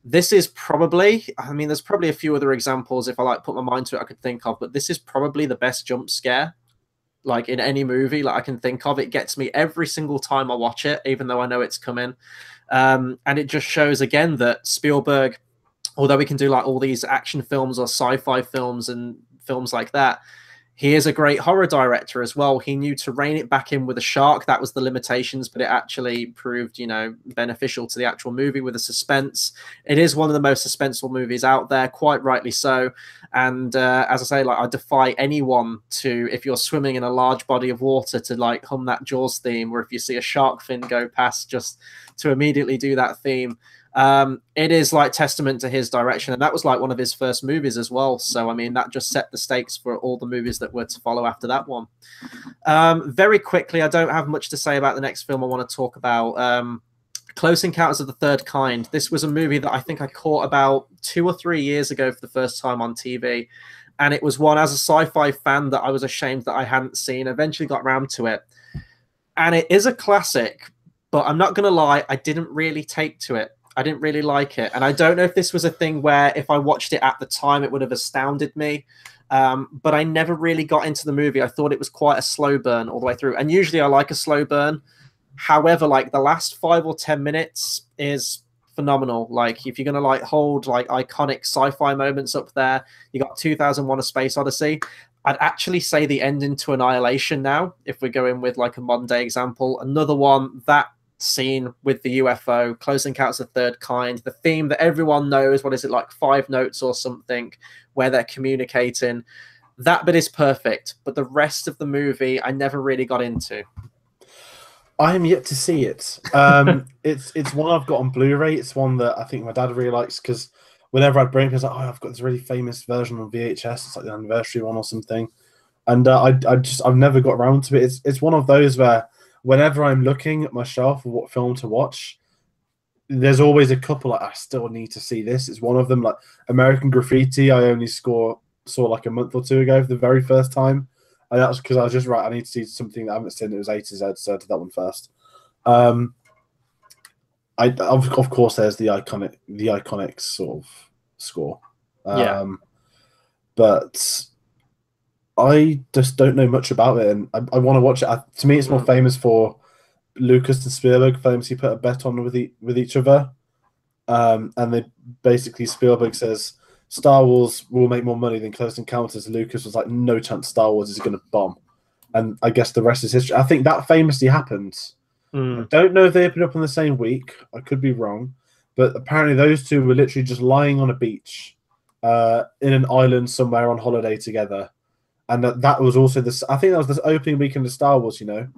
S1: This is probably, I mean, there's probably a few other examples if I like put my mind to it I could think of, but this is probably the best jump scare like in any movie like I can think of. It gets me every single time I watch it, even though I know it's coming. And it just shows again that Spielberg, although we can do like all these action films or sci-fi films and films like that, he is a great horror director as well. He knew to rein it back in with a shark. That was the limitations, but it actually proved, you know, beneficial to the actual movie with the suspense. It is one of the most suspenseful movies out there, quite rightly so. And as I say, like I defy anyone to, if you're swimming in a large body of water, to like hum that Jaws theme, or if you see a shark fin go past, just to immediately do that theme. It is like testament to his direction, and that was like one of his first movies as well. So I mean, that just set the stakes for all the movies that were to follow after that one. Very quickly, I don't have much to say about the next film I want to talk about. Close Encounters of the Third Kind. This was a movie that I think I caught about 2 or 3 years ago for the first time on TV, and it was one as a sci-fi fan that I was ashamed that I hadn't seen. Eventually got around to it, and it is a classic, but I'm not going to lie, I didn't really take to it. I didn't really like it. And I don't know if this was a thing where if I watched it at the time, it would have astounded me. But I never really got into the movie. I thought it was quite a slow burn all the way through. And usually I like a slow burn. However, like the last 5 or 10 minutes is phenomenal. Like if you're going to like hold like iconic sci-fi moments up there, you got 2001: A Space Odyssey. I'd actually say the ending to Annihilation now, if we're going with like a modern day example. Another one, that scene with the UFO, Close Encounters of the Third Kind, the theme that everyone knows, what is it, like 5 notes or something, where they're communicating. That bit is perfect, but the rest of the movie I never really got into.
S2: I am yet to see it. It's one I've got on Blu-ray. It's one that I think my dad really likes, because whenever I'd bring it, he's like, "Oh, I've got this really famous version on VHS. It's like the anniversary one or something." And I've never got around to it. It's one of those where whenever I'm looking at my shelf of what film to watch, there's always a couple like I still need to see this. It's one of them. Like American Graffiti, I only saw like a month or 2 ago for the very first time, and that's because I was just right. I need to see something that I haven't seen. It was A to Z, so I did that one first. Of course there's the iconic sort of score. But I just don't know much about it, and I want to watch it. To me, it's more famous for Lucas and Spielberg famously put a bet on with each other, and they basically, Spielberg says Star Wars will make more money than Close Encounters. Lucas was like, no chance Star Wars is going to bomb, and I guess the rest is history. I think that famously happened. I don't know if they opened up on the same week. I could be wrong, but apparently those two were literally just lying on a beach in an island somewhere on holiday together. And that was also this. I think that was this opening weekend of Star Wars, you know,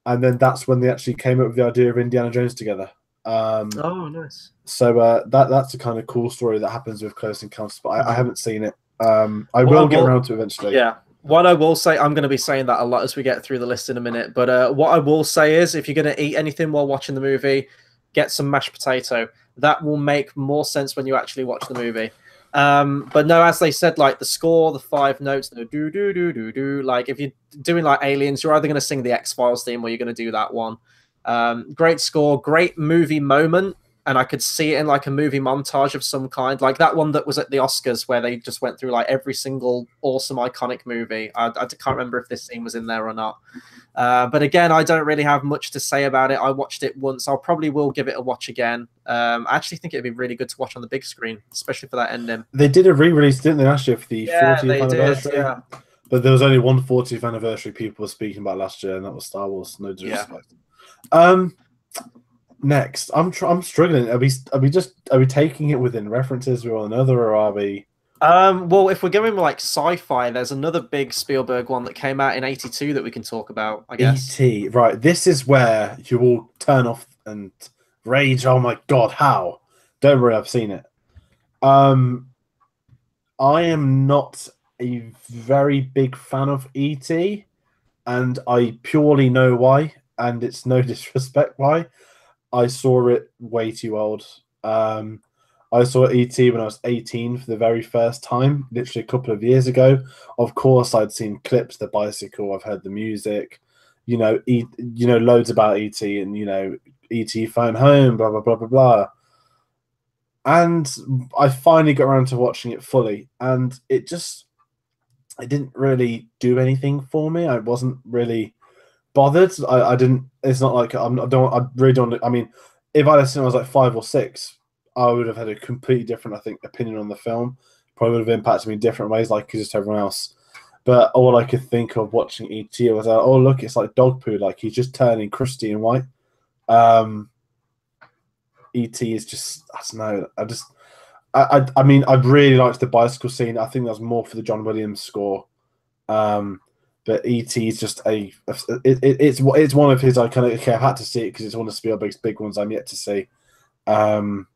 S2: and then that's when they actually came up with the idea of Indiana Jones together.
S1: Oh, nice.
S2: So that's a kind of cool story that happens with Close Encounters, but I haven't seen it. I will get around to it eventually.
S1: Yeah. What I will say, I'm going to be saying that a lot as we get through the list in a minute. But what I will say is, if you're going to eat anything while watching the movie, get some mashed potato. That will make more sense when you actually watch the movie. But no, as they said, like the score, the 5 notes, the do do do do do. Like if you're doing like Aliens, you're either going to sing the X-Files theme or you're going to do that one. Great score, great movie moment, and I could see it in like a movie montage of some kind, like that one that was at the Oscars where they just went through like every single awesome iconic movie. I can't remember if this scene was in there or not. But again, I don't really have much to say about it. I watched it once. I'll probably will give it a watch again. I actually think it'd be really good to watch on the big screen, especially for that ending.
S2: They did a re-release, didn't they, last year for the 40th
S1: they
S2: anniversary?
S1: did, yeah.
S2: But there was only one 40th anniversary people were speaking about last year, and that was Star Wars. No disrespect. Next, I'm struggling. Are we taking it within references with one another, or are we?
S1: Well, if we're going like sci-fi, there's another big Spielberg one that came out in '82 that we can talk about, I guess.
S2: E.T. Right. This is where you will turn off and rage. Oh my god, how? Don't worry, I've seen it. I am not a very big fan of E.T., and I purely know why, and it's no disrespect why. I saw it way too old. I saw E.T. when I was 18 for the very first time, literally a couple of years ago. Of course, I'd seen clips, the bicycle, I've heard the music, loads about E.T. and, E.T. phone home, blah, blah, blah, blah, blah. And I finally got around to watching it fully, and it didn't really do anything for me. I wasn't really bothered. I didn't. It's not like I really don't. I mean, if I'd have seen I was like 5 or 6, I would have had a completely different, I think, opinion on the film. Probably would have impacted me in different ways, like just everyone else. But all I could think of watching E.T. was, oh look, it's like dog poo. Like he's just turning crusty and white. E.T. is just, I don't know. I mean, I really liked the bicycle scene. I think that's more for the John Williams score. But E.T. is just it's one of his iconic. Okay, I've had to see it because it's one of Spielberg's big ones I'm yet to see. And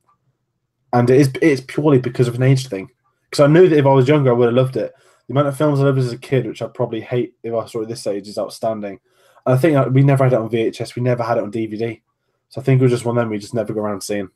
S2: it's purely because of an age thing. Because I knew that if I was younger, I would have loved it. The amount of films I loved as a kid, which I probably hate if I saw it this age, is outstanding. And I think we never had it on VHS. We never had it on DVD. So I think it was just one of them we just never go around seeing.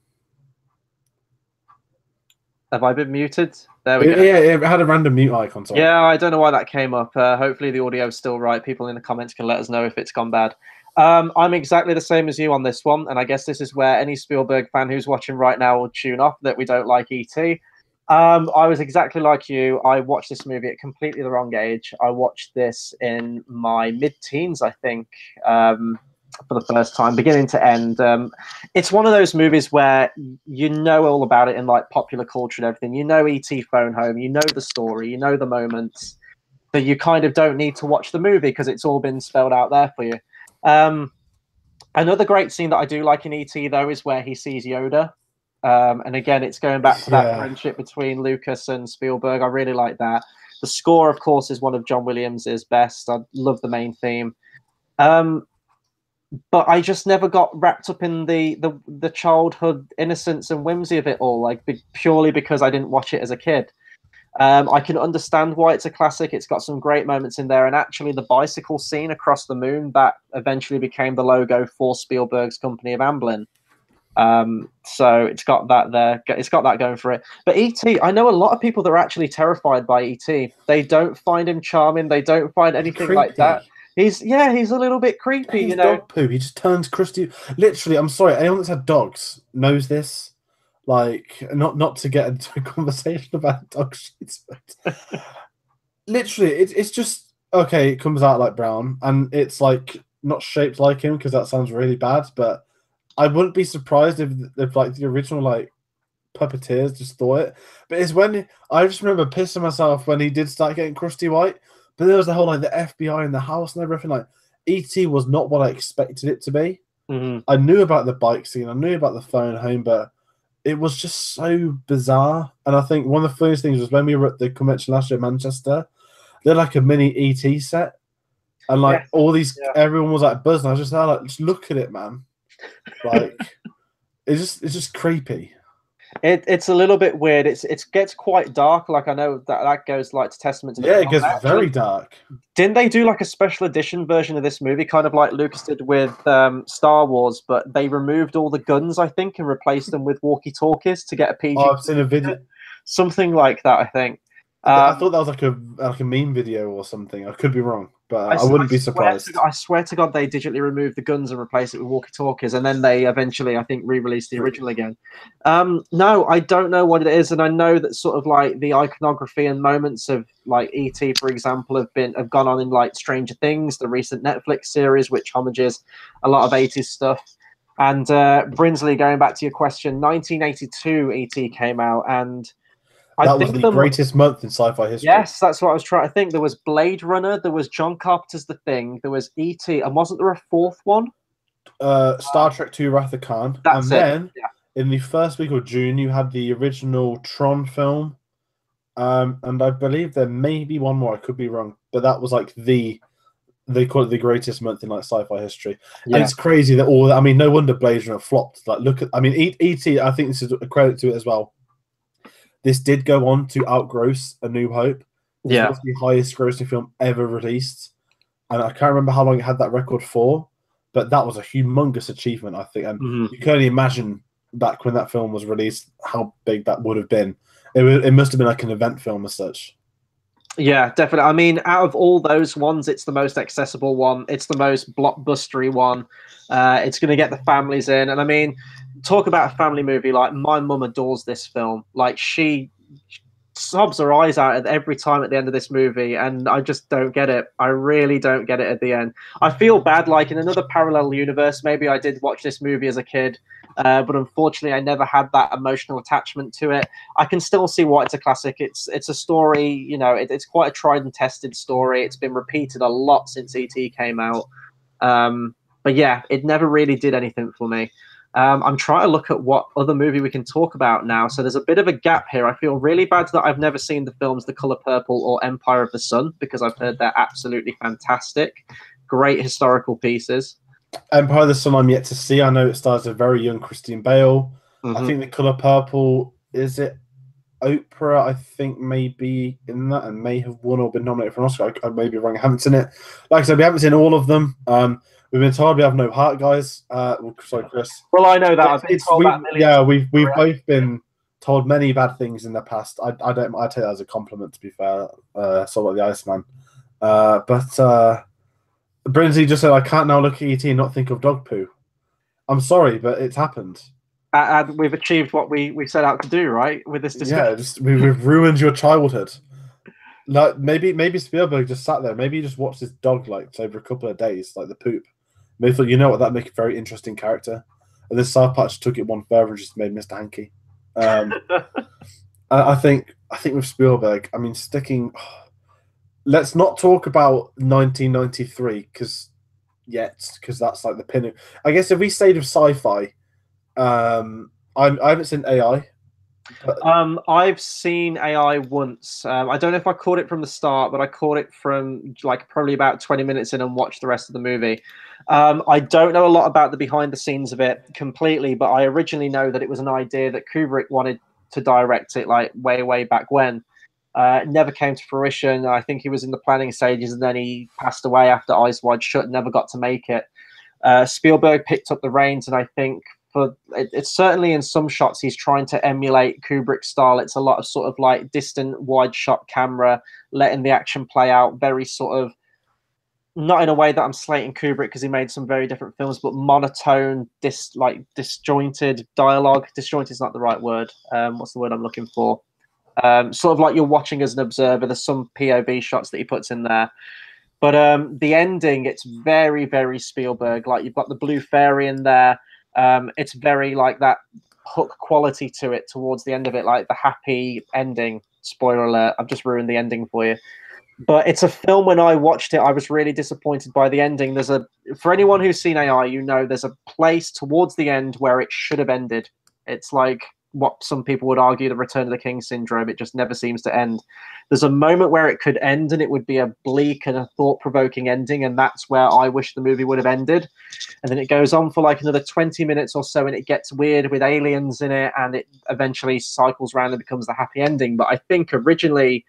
S1: Have I been muted? There we go.
S2: Yeah, it had a random mute icon. Sorry.
S1: Yeah, I don't know why that came up. Hopefully the audio is still right. People in the comments can let us know if it's gone bad. I'm exactly the same as you on this one, and I guess this is where any Spielberg fan who's watching right now will tune off that we don't like E.T. I was exactly like you. I watched this movie at completely the wrong age. I watched this in my mid-teens, I think, for the first time, beginning to end. It's one of those movies where you know all about it in like popular culture and everything. You know E.T. phone home, you know the story, you know the moments, that you kind of don't need to watch the movie because it's all been spelled out there for you. Another great scene that I do like in E.T. though is where he sees Yoda. And again, it's going back to that friendship between Lucas and Spielberg. I really like that. The score, of course, is one of John Williams' best. I love the main theme. But I just never got wrapped up in the childhood innocence and whimsy of it all, like purely because I didn't watch it as a kid. I can understand why it's a classic. It's got some great moments in there, and actually the bicycle scene across the moon that eventually became the logo for Spielberg's company of Amblin. So it's got that there. It's got that going for it. But E.T., I know a lot of people that are actually terrified by E.T. They don't find him charming. They don't find anything like that. He's a little bit creepy,
S2: you know. Dog poo. He just turns crusty. Literally, I'm sorry. Anyone that's had dogs knows this. Like, not to get into a conversation about dog shit, but literally, it's just okay. It comes out like brown, and it's like not shaped like him because that sounds really bad. But I wouldn't be surprised if like the original like puppeteers just thought it. But it's when I just remember pissing myself when he did start getting crusty white. But there was the whole like the FBI in the house and everything. Like E.T. was not what I expected it to be.
S1: Mm-hmm.
S2: I knew about the bike scene, I knew about the phone home, but it was just so bizarre. And I think one of the funniest things was when we were at the convention last year in Manchester, they're like a mini E.T. set, and like all these, everyone was like buzzing. I was just there, like, just look at it, man. Like it's just creepy.
S1: It's a little bit weird. It gets quite dark. Like I know that goes like to testament to the
S2: film. It gets very dark.
S1: Didn't they do like a special edition version of this movie, kind of like Lucas did with Star Wars, but they removed all the guns, I think, and replaced them with walkie-talkies to get a PG.
S2: Oh, I've seen a video,
S1: something like that. I think.
S2: I thought that was like a meme video or something. I could be wrong, but I wouldn't be surprised.
S1: I swear to God, they digitally removed the guns and replaced it with walkie-talkies, and then they eventually, I think, re-released the original again. No, I don't know what it is, and I know that sort of like the iconography and moments of like E.T., for example, have gone on in like Stranger Things, the recent Netflix series, which homages a lot of 80s stuff. And Brinsley, going back to your question, 1982 E.T. came out, and I
S2: That was
S1: think
S2: the greatest month in sci-fi history.
S1: Yes, that's what I was trying to think. There was Blade Runner, there was John Carpenter's The Thing, there was E.T., and wasn't there a fourth one?
S2: Star Trek 2 Wrath of Khan.
S1: That's
S2: And
S1: it.
S2: then
S1: Yeah.
S2: in the first week of June, you had the original Tron film. And I believe there may be one more. I could be wrong, but that was like they call it the greatest month in like sci-fi history.
S1: Yeah.
S2: And it's crazy that all. I mean, no wonder Blade Runner flopped. Like, look at. I mean, E.T. I think this is a credit to it as well. This did go on to outgross A New Hope. This was the highest grossing film ever released, and I can't remember how long it had that record for, but that was a humongous achievement, I think. And you can only imagine back when that film was released how big that would have been. It must have been like an event film as such.
S1: Yeah, definitely. I mean, out of all those ones, it's the most accessible one. It's the most blockbustery one. It's going to get the families in. And I mean, talk about a family movie. Like, my mum adores this film. Like, she sobs her eyes out at every time at the end of this movie, and I just don't get it. I really don't get it at the end. I feel bad. Like, in another parallel universe, maybe I did watch this movie as a kid. But unfortunately, I never had that emotional attachment to it. I can still see why it's a classic. It's a story, you know, it's quite a tried and tested story. It's been repeated a lot since E.T. came out. But yeah, it never really did anything for me. I'm trying to look at what other movie we can talk about now. So there's a bit of a gap here. I feel really bad that I've never seen the films The Color Purple or Empire of the Sun, because I've heard they're absolutely fantastic. Great historical pieces.
S2: Empire of the Sun I'm yet to see. I know it stars a very young Christian Bale. I think The Color Purple, is it Oprah? I think maybe in that and may have won or been nominated for an Oscar. I may be wrong. I haven't seen it. Like I said, we haven't seen all of them. We've been told we have no heart, guys. Sorry, Chris.
S1: Well, I know that. I've been told that millions.
S2: Yeah, we've both been told many bad things in the past. I take that as a compliment, to be fair. Sort of like the Iceman. Brinsley just said, I can't now look at E.T. and not think of dog poo. I'm sorry, but it's happened.
S1: And we've achieved what we set out to do, right? With this discussion.
S2: Yeah, we've ruined your childhood. Like maybe Spielberg just sat there. Maybe he just watched his dog like over a couple of days, like the poop. Maybe thought, you know what, that'd make a very interesting character. And this South Patch took it one further and just made Mr. Hankey. I think with Spielberg, I mean, let's not talk about 1993 because that's like the pin. I guess if we stayed with sci-fi, I haven't seen AI. But...
S1: I've seen AI once. I don't know if I caught it from the start, but I caught it from like probably about 20 minutes in and watched the rest of the movie. I don't know a lot about the behind the scenes of it completely, but I originally know that it was an idea that Kubrick wanted to direct it like way back when. It never came to fruition. I think he was in the planning stages and then he passed away after Eyes Wide Shut, never got to make it. Spielberg picked up the reins, and I think it's certainly in some shots he's trying to emulate Kubrick's style. It's a lot of sort of like distant wide shot camera, letting the action play out, very sort of, not in a way that I'm slating Kubrick because he made some very different films, but monotone, disjointed dialogue. Disjointed is not the right word. What's the word I'm looking for? Sort of like you're watching as an observer. There's some POV shots that he puts in there. But the ending, it's very Spielberg. Like, you've got the blue fairy in there. It's very like that hook quality to it towards the end of it, like the happy ending. Spoiler alert, I've just ruined the ending for you. But it's a film, when I watched it, I was really disappointed by the ending. For anyone who's seen AI, you know there's a place towards the end where it should have ended. It's like what some people would argue the Return of the King syndrome. It just never seems to end. There's a moment where it could end and it would be a bleak and a thought-provoking ending, and that's where I wish the movie would have ended. And then it goes on for like another 20 minutes or so, and it gets weird with aliens in it, and it eventually cycles around and becomes the happy ending. But I think originally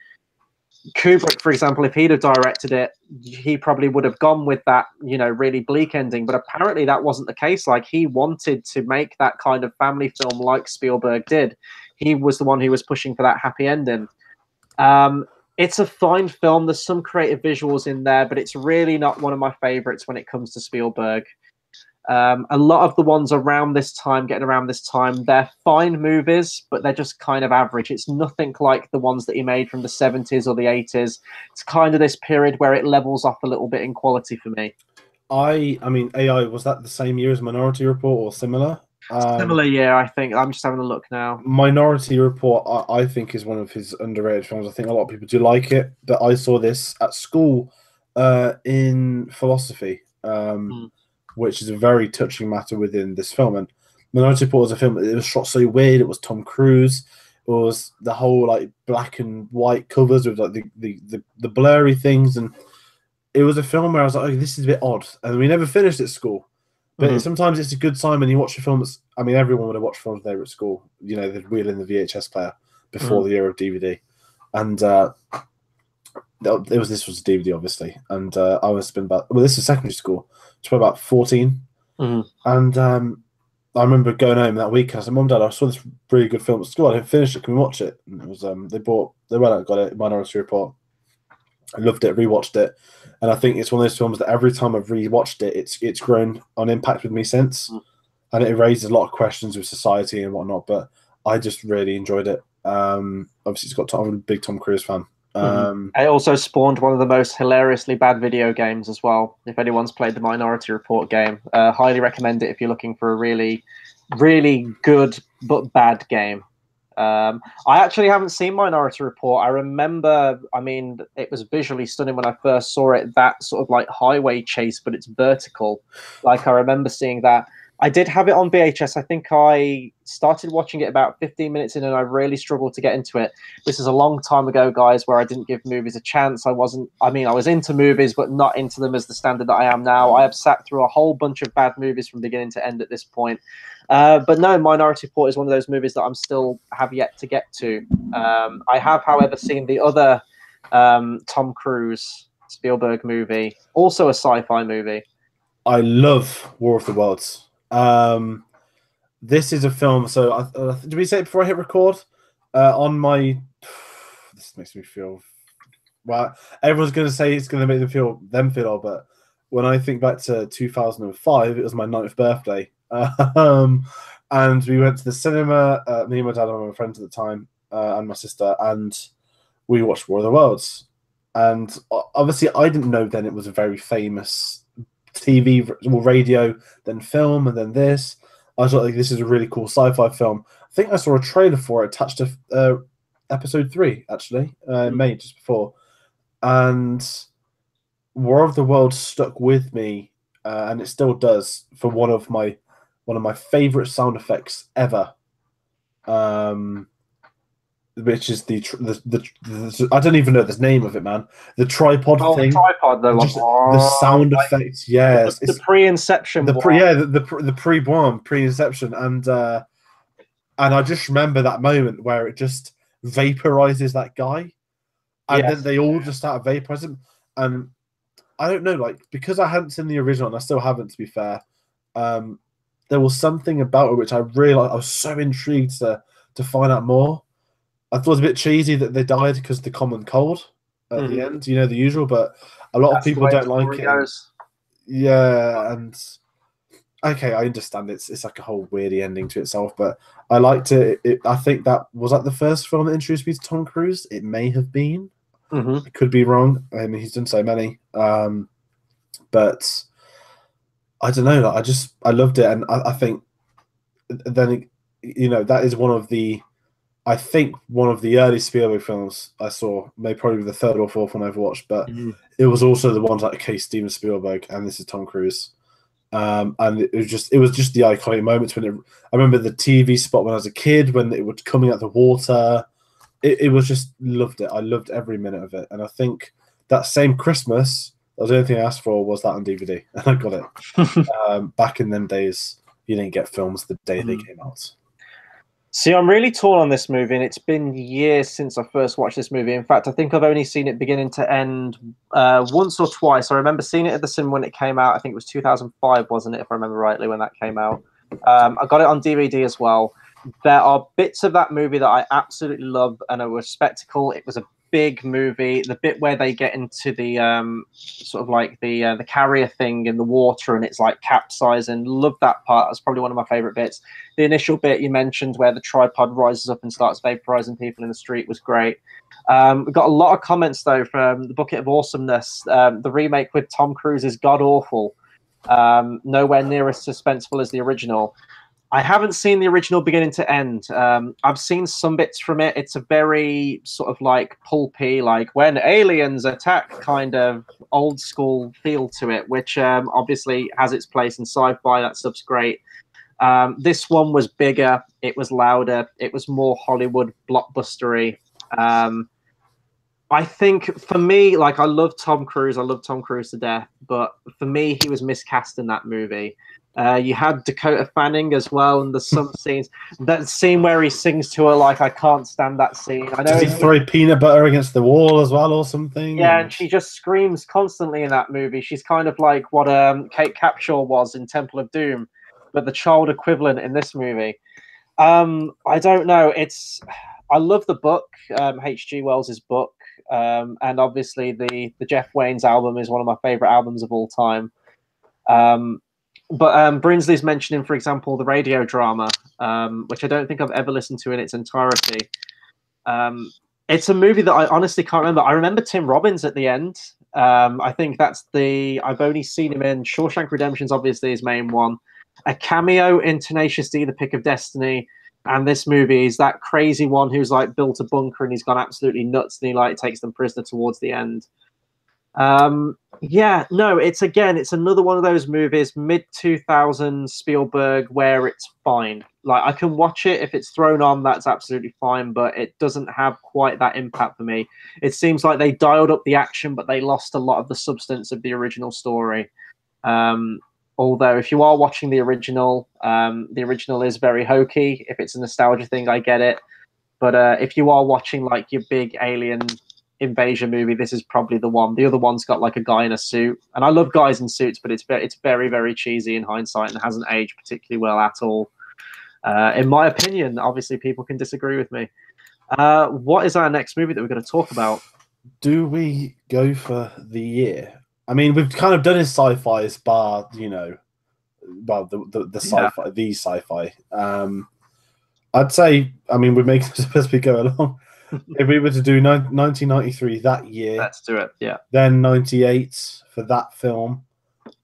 S1: Kubrick, for example, if he'd have directed it, he probably would have gone with that, really bleak ending. But apparently that wasn't the case. Like, he wanted to make that kind of family film like Spielberg did. He was the one who was pushing for that happy ending. It's a fine film. There's some creative visuals in there, but it's really not one of my favorites when it comes to Spielberg. A lot of the ones getting around this time, they're fine movies, but they're just kind of average. It's nothing like the ones that he made from the 70s or the 80s. It's kind of this period where it levels off a little bit in quality for me.
S2: I mean, AI, was that the same year as Minority Report or similar?
S1: Similar year, I think. I'm just having a look now.
S2: Minority Report, I think, is one of his underrated films. I think a lot of people do like it, but I saw this at school in philosophy, which is a very touching matter within this film. And Minority Report was a film. It was shot so weird. It was Tom Cruise. It was the whole like black and white covers with like the blurry things, and it was a film where I was like, oh, this is a bit odd. And we never finished at school. But sometimes it's a good time when you watch a film that's, I mean, everyone would have watched films they were at school. You know, they'd wheel in the VHS player before the era of DVD. And this was a DVD, obviously. And I was been about, well, this was secondary school. So about 14. And I remember going home that week and I said, Mum, Dad, I saw this really good film at school. I didn't finish it. Can we watch it? And it was, they went out, got it, Minority Report. I loved it, rewatched it. And I think it's one of those films that every time I've rewatched it, it's grown on impact with me since. And it raises a lot of questions with society and whatnot, but I just really enjoyed it. Obviously, I'm a big Tom Cruise fan.
S1: It also spawned one of the most hilariously bad video games as well. If anyone's played the Minority Report game, highly recommend it if you're looking for a really, really good but bad game. I actually haven't seen Minority Report. I remember, I mean, it was visually stunning when I first saw it, that sort of like highway chase, but it's vertical. Like, I remember seeing that. I did have it on VHS. I think I started watching it about 15 minutes in and I really struggled to get into it. This is a long time ago, guys, where I didn't give movies a chance. I was into movies, but not into them as the standard that I am now. I have sat through a whole bunch of bad movies from beginning to end at this point. But no, Minority Report is one of those movies that I'm still have yet to get to. I have, however, seen the other Tom Cruise Spielberg movie, also a sci-fi movie.
S2: I love War of the Worlds. This is a film. So, did we say it before I hit record? On my, this makes me feel. Well, everyone's going to say it's going to make them feel old, but when I think back to 2005, it was my 9th birthday. And we went to the cinema, me and my dad and my friends at the time, and my sister, and we watched War of the Worlds. And obviously, I didn't know then it was a very famous TV, well, radio, then film, and then this. I thought, like, this is a really cool sci-fi film. I think I saw a trailer for it attached to episode 3, actually, made just before. And War of the Worlds stuck with me, and it still does, for one of my favorite sound effects ever. Which is the I don't even know the name of it, man. The tripod thing.
S1: The tripod, though.
S2: The sound effects, yes.
S1: The pre-inception.
S2: The pre-inception, and I just remember that moment where it just vaporizes that guy, and then they all just start vaporizing. And I don't know, like, because I hadn't seen the original, and I still haven't, to be fair. There was something about it which I realized I was so intrigued to find out more. I thought it was a bit cheesy that they died because of the common cold at the end, you know, the usual, but a lot of people don't like it. Yeah, and okay, I understand it's like a whole weirdy ending to itself, but I liked it. I think that was like the first film that introduced me to Tom Cruise. It may have been. I could be wrong. I mean, he's done so many. But I don't know. Like, I loved it, and I think then that is one of the early Spielberg films I saw. Maybe probably the third or fourth one I've watched, but it was also the ones like, okay, Steven Spielberg, and this is Tom Cruise. And it was just the iconic moments when I remember the TV spot when I was a kid when it was coming out the water. It was just, loved it. I loved every minute of it, and I think that same Christmas, that was the only thing I asked for was that on DVD, and I got it. Back in them days, you didn't get films the day they came out.
S1: See, I'm really torn on this movie, and it's been years since I first watched this movie. In fact, I think I've only seen it beginning to end once or twice. I remember seeing it at the cinema when it came out. I think it was 2005, wasn't it, if I remember rightly, when that came out. I got it on DVD as well. There are bits of that movie that I absolutely love, and it was a spectacle. It was a big movie. The bit where they get into the sort of like the carrier thing in the water, and it's like capsizing. Love that part. That's probably one of my favorite bits. The initial bit you mentioned where the tripod rises up and starts vaporizing people in the street was great. We got a lot of comments though from the Bucket of Awesomeness. The remake with Tom Cruise is god awful. Nowhere near as suspenseful as the original. I haven't seen the original beginning to end. I've seen some bits from it. It's a very sort of like pulpy, like when aliens attack kind of old school feel to it, which obviously has its place in sci-fi. That stuff's great. This one was bigger. It was louder. It was more Hollywood blockbustery. I think for me, like I love Tom Cruise. I love Tom Cruise to death. But for me, he was miscast in that movie. You had Dakota Fanning as well, and there's some scenes. That scene where he sings to her, like, I can't stand that scene. I know.
S2: Does he throw peanut butter against the wall as well, or something?
S1: Yeah, and she just screams constantly in that movie. She's kind of like what Kate Capshaw was in Temple of Doom, but the child equivalent in this movie. I don't know. I love the book, H.G. Wells's book, and obviously the Jeff Wayne's album is one of my favorite albums of all time. But Brinsley's mentioning, for example, the radio drama, which I don't think I've ever listened to in its entirety. It's a movie that I honestly can't remember. I remember Tim Robbins at the end. I think I've only seen him in Shawshank Redemption's obviously his main one. A cameo in Tenacious D, The Pick of Destiny. And this movie is that crazy one who's like built a bunker and he's gone absolutely nuts and he like takes them prisoner towards the end. Yeah, no, it's another one of those movies, mid-2000s Spielberg, where it's fine. Like, I can watch it if it's thrown on, that's absolutely fine, but it doesn't have quite that impact for me. It seems like they dialed up the action, but they lost a lot of the substance of the original story. Although, if you are watching the original is very hokey. If it's a nostalgia thing, I get it. But if you are watching, like, your big alien invasion movie, this is probably the one. The other one's got like a guy in a suit, and I love guys in suits, but it's very, very cheesy in hindsight and hasn't aged particularly well at all, in my opinion. Obviously people can disagree with me. What is our next movie that we're going to talk about? Do
S2: we go for the year? I mean, we've kind of done his sci-fi's bar, well, the sci-fi, yeah. The sci-fi. I'd say, I mean, we're making this as we go along. If we were to do 1993 that year,
S1: let's do it. Yeah.
S2: Then 98 for that film,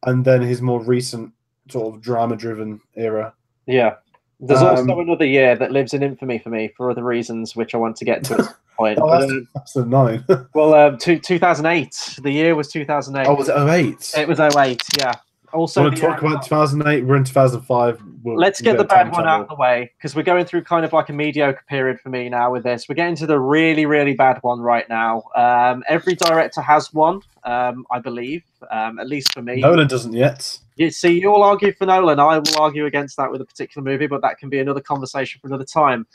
S2: and then his more recent sort of drama-driven era.
S1: Yeah. There's also another year that lives in infamy for me for other reasons, which I want to get to at this point.
S2: That's a 9.
S1: Well, 2008. The year was 2008.
S2: Oh, was it 08?
S1: It was 08. Yeah. Also,
S2: want to talk about 2008? We're in 2005.
S1: Let's get the bad one out of the way, because we're going through kind of like a mediocre period for me now with this. We're getting to the really, really bad one right now. Every director has one, I believe, at least for me.
S2: Nolan doesn't yet.
S1: You see, you'll argue for Nolan. I will argue against that with a particular movie, but that can be another conversation for another time.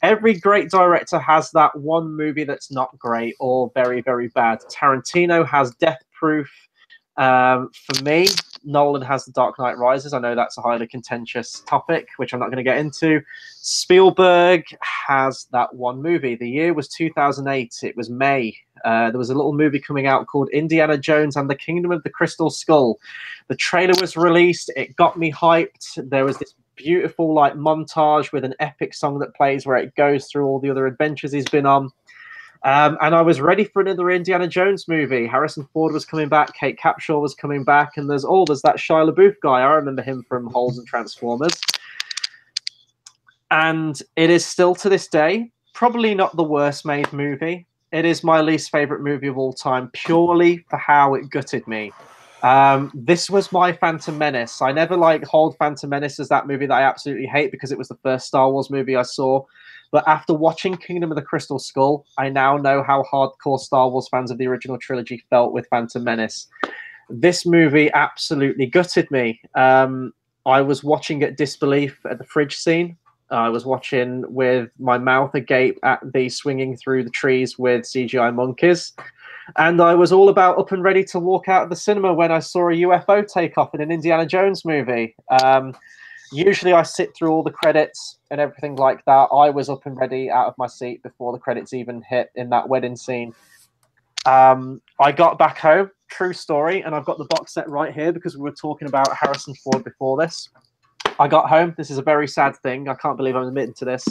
S1: Every great director has that one movie that's not great or very, very bad. Tarantino has Death Proof. For me, Nolan has The Dark Knight Rises. I know that's a highly contentious topic, which I'm not going to get into. Spielberg has that one movie. The year was 2008. It was May. There was a little movie coming out called Indiana Jones and the Kingdom of the Crystal Skull. The trailer was released. It got me hyped. There was this beautiful like montage with an epic song that plays where it goes through all the other adventures he's been on. And I was ready for another Indiana Jones movie. Harrison Ford was coming back, Kate Capshaw was coming back, and there's that Shia LaBeouf guy. I remember him from Holes and Transformers. And it is still to this day probably not the worst made movie. It is my least favorite movie of all time, purely for how it gutted me. This was my Phantom Menace. I never hold Phantom Menace as that movie that I absolutely hate because it was the first Star Wars movie I saw. But after watching Kingdom of the Crystal Skull, I now know how hardcore Star Wars fans of the original trilogy felt with Phantom Menace. This movie absolutely gutted me. I was watching at disbelief at the fridge scene. I was watching with my mouth agape at the swinging through the trees with CGI monkeys. And I was all about up and ready to walk out of the cinema when I saw a UFO take off in an Indiana Jones movie. Usually I sit through all the credits and everything like that. I was up and ready out of my seat before the credits even hit in that wedding scene. I got back home, true story, and I've got the box set right here because we were talking about Harrison Ford before this. I got home. This is a very sad thing. I can't believe I'm admitting to this.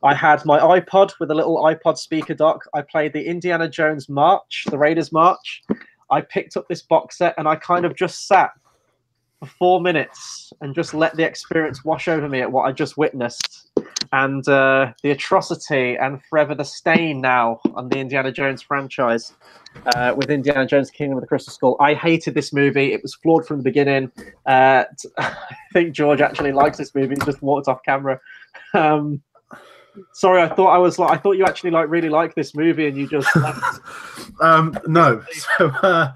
S1: I had my iPod with a little iPod speaker dock. I played the Indiana Jones March, the Raiders March. I picked up this box set and I kind of just sat for 4 minutes and just let the experience wash over me at what I just witnessed. And the atrocity and forever the stain now on the Indiana Jones franchise with Indiana Jones Kingdom of the Crystal Skull. I hated this movie. It was flawed from the beginning. I think George actually likes this movie. He just walked off camera. Sorry, I thought you actually really like this movie, and you just
S2: no. So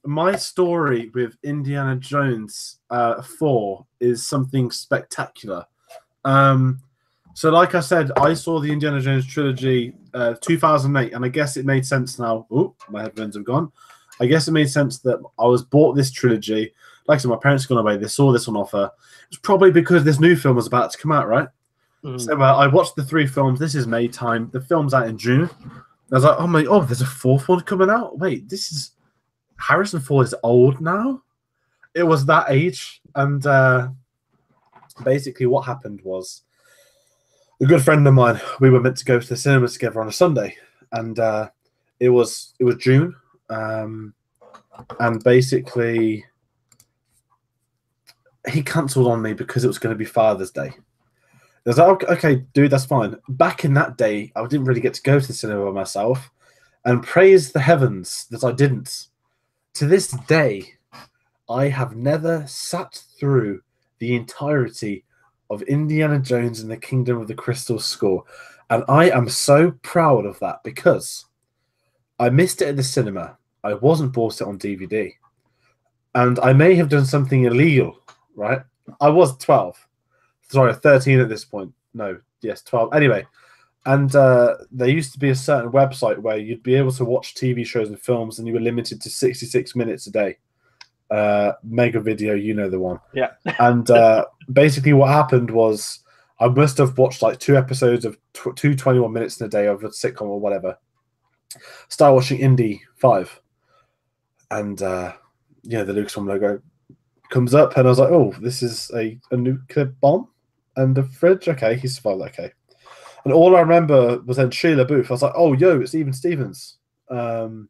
S2: my story with Indiana Jones 4 is something spectacular. So like I said, I saw the Indiana Jones trilogy 2008, and I guess it made sense now. Oh, my headphones have gone. I guess it made sense that I was bought this trilogy. Like I said, my parents had gone away. They saw this on offer. It's probably because this new film was about to come out, right? So I watched the 3 films. This is May time. The film's out in June. I was like, oh, there's a 4th one coming out? Wait, this is... Harrison Ford is old now? It was that age. And basically what happened was a good friend of mine, we were meant to go to the cinema together on a Sunday. And it was June. And basically he cancelled on me because it was going to be Father's Day. I was like, okay, dude, that's fine. Back in that day, I didn't really get to go to the cinema by myself, and praise the heavens that I didn't. To this day, I have never sat through the entirety of Indiana Jones and the Kingdom of the Crystal Skull, and I am so proud of that because I missed it at the cinema. I wasn't bought it on DVD, and I may have done something illegal, right? I was 12. Sorry, 13 at this point. No, yes, 12. Anyway, and there used to be a certain website where you'd be able to watch TV shows and films, and you were limited to 66 minutes a day. Mega Video, you know the one.
S1: Yeah.
S2: And basically what happened was I must have watched like 2 episodes of 2 21 minutes in a day of a sitcom or whatever. Started watching Indy 5. And the Lucasfilm logo comes up, and I was like, oh, this is a nuclear bomb and a fridge. Okay, he survived. Okay. And all I remember was then Sheila Booth. I was like, oh, yo, it's Even Stevens. And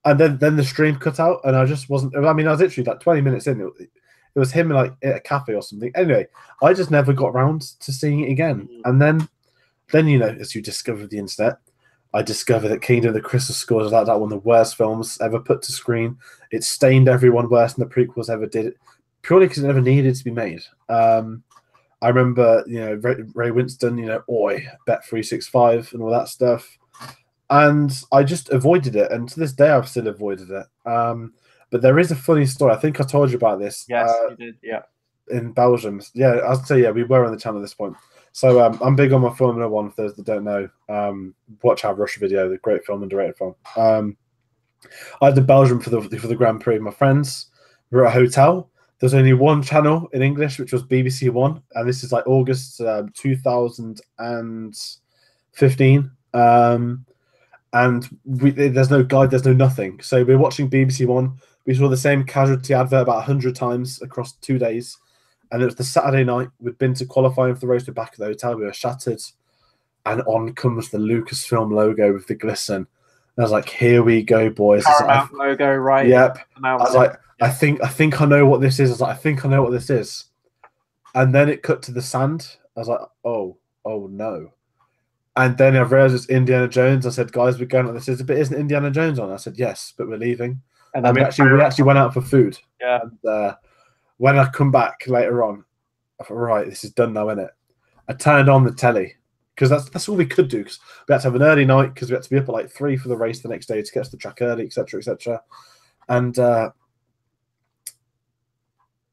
S2: then the stream cut out, and I just wasn't. I mean, I was literally like 20 minutes in. It was him like at a cafe or something. Anyway, I just never got around to seeing it again. And then as you discover the internet, I discovered that Kingdom of the Crystal Skull is like that one of the worst films ever put to screen. It stained everyone worse than the prequels ever did, purely because it never needed to be made. I remember, Ray Winston, Oi, Bet365 and all that stuff. And I just avoided it. And to this day, I've still avoided it. But there is a funny story. I think I told you about this.
S1: Yes, you did, yeah.
S2: In Belgium. Yeah, I'd say, we were on the channel at this point. So I'm big on my Formula One, for those that don't know. Watch our Rush video, the great film and directed film. I did Belgium for the Grand Prix with my friends. We were at a hotel. There's only one channel in English, which was BBC One, and this is like August 2015. And there's no guide, there's no nothing. So we're watching BBC One. We saw the same casualty advert about 100 times across 2 days. And it was the Saturday night. We'd been to qualifying for the race. We're back at the hotel. We were shattered. And on comes the Lucasfilm logo with the glisten. And I was like, here we go, boys.
S1: Paramount logo, right?
S2: Yep. I was like, I think I know what this is. I was like, I think I know what this is. And then it cut to the sand. I was like, oh no. And then I realized it's Indiana Jones. I said, guys, we're going on this. But isn't Indiana Jones on? I said, yes, but we're leaving. And we actually went out for food.
S1: Yeah.
S2: And when I come back later on, I thought, right, this is done now, innit? I turned on the telly because that's all we could do. Because we had to have an early night because we had to be up at like 3 for the race the next day to get to the track early, etc., etc. And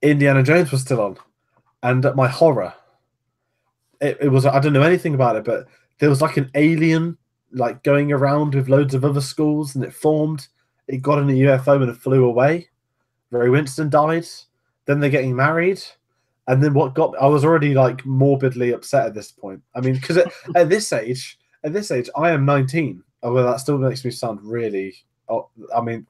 S2: Indiana Jones was still on, and my horror, it was, I don't know anything about it, but there was like an alien like going around with loads of other schools, and it formed. It got in a UFO and it flew away. Ray Winston died. Then they're getting married. And then I was already like morbidly upset at this point. I mean, because at this age, I am 19. Although that still makes me sound really. Okay.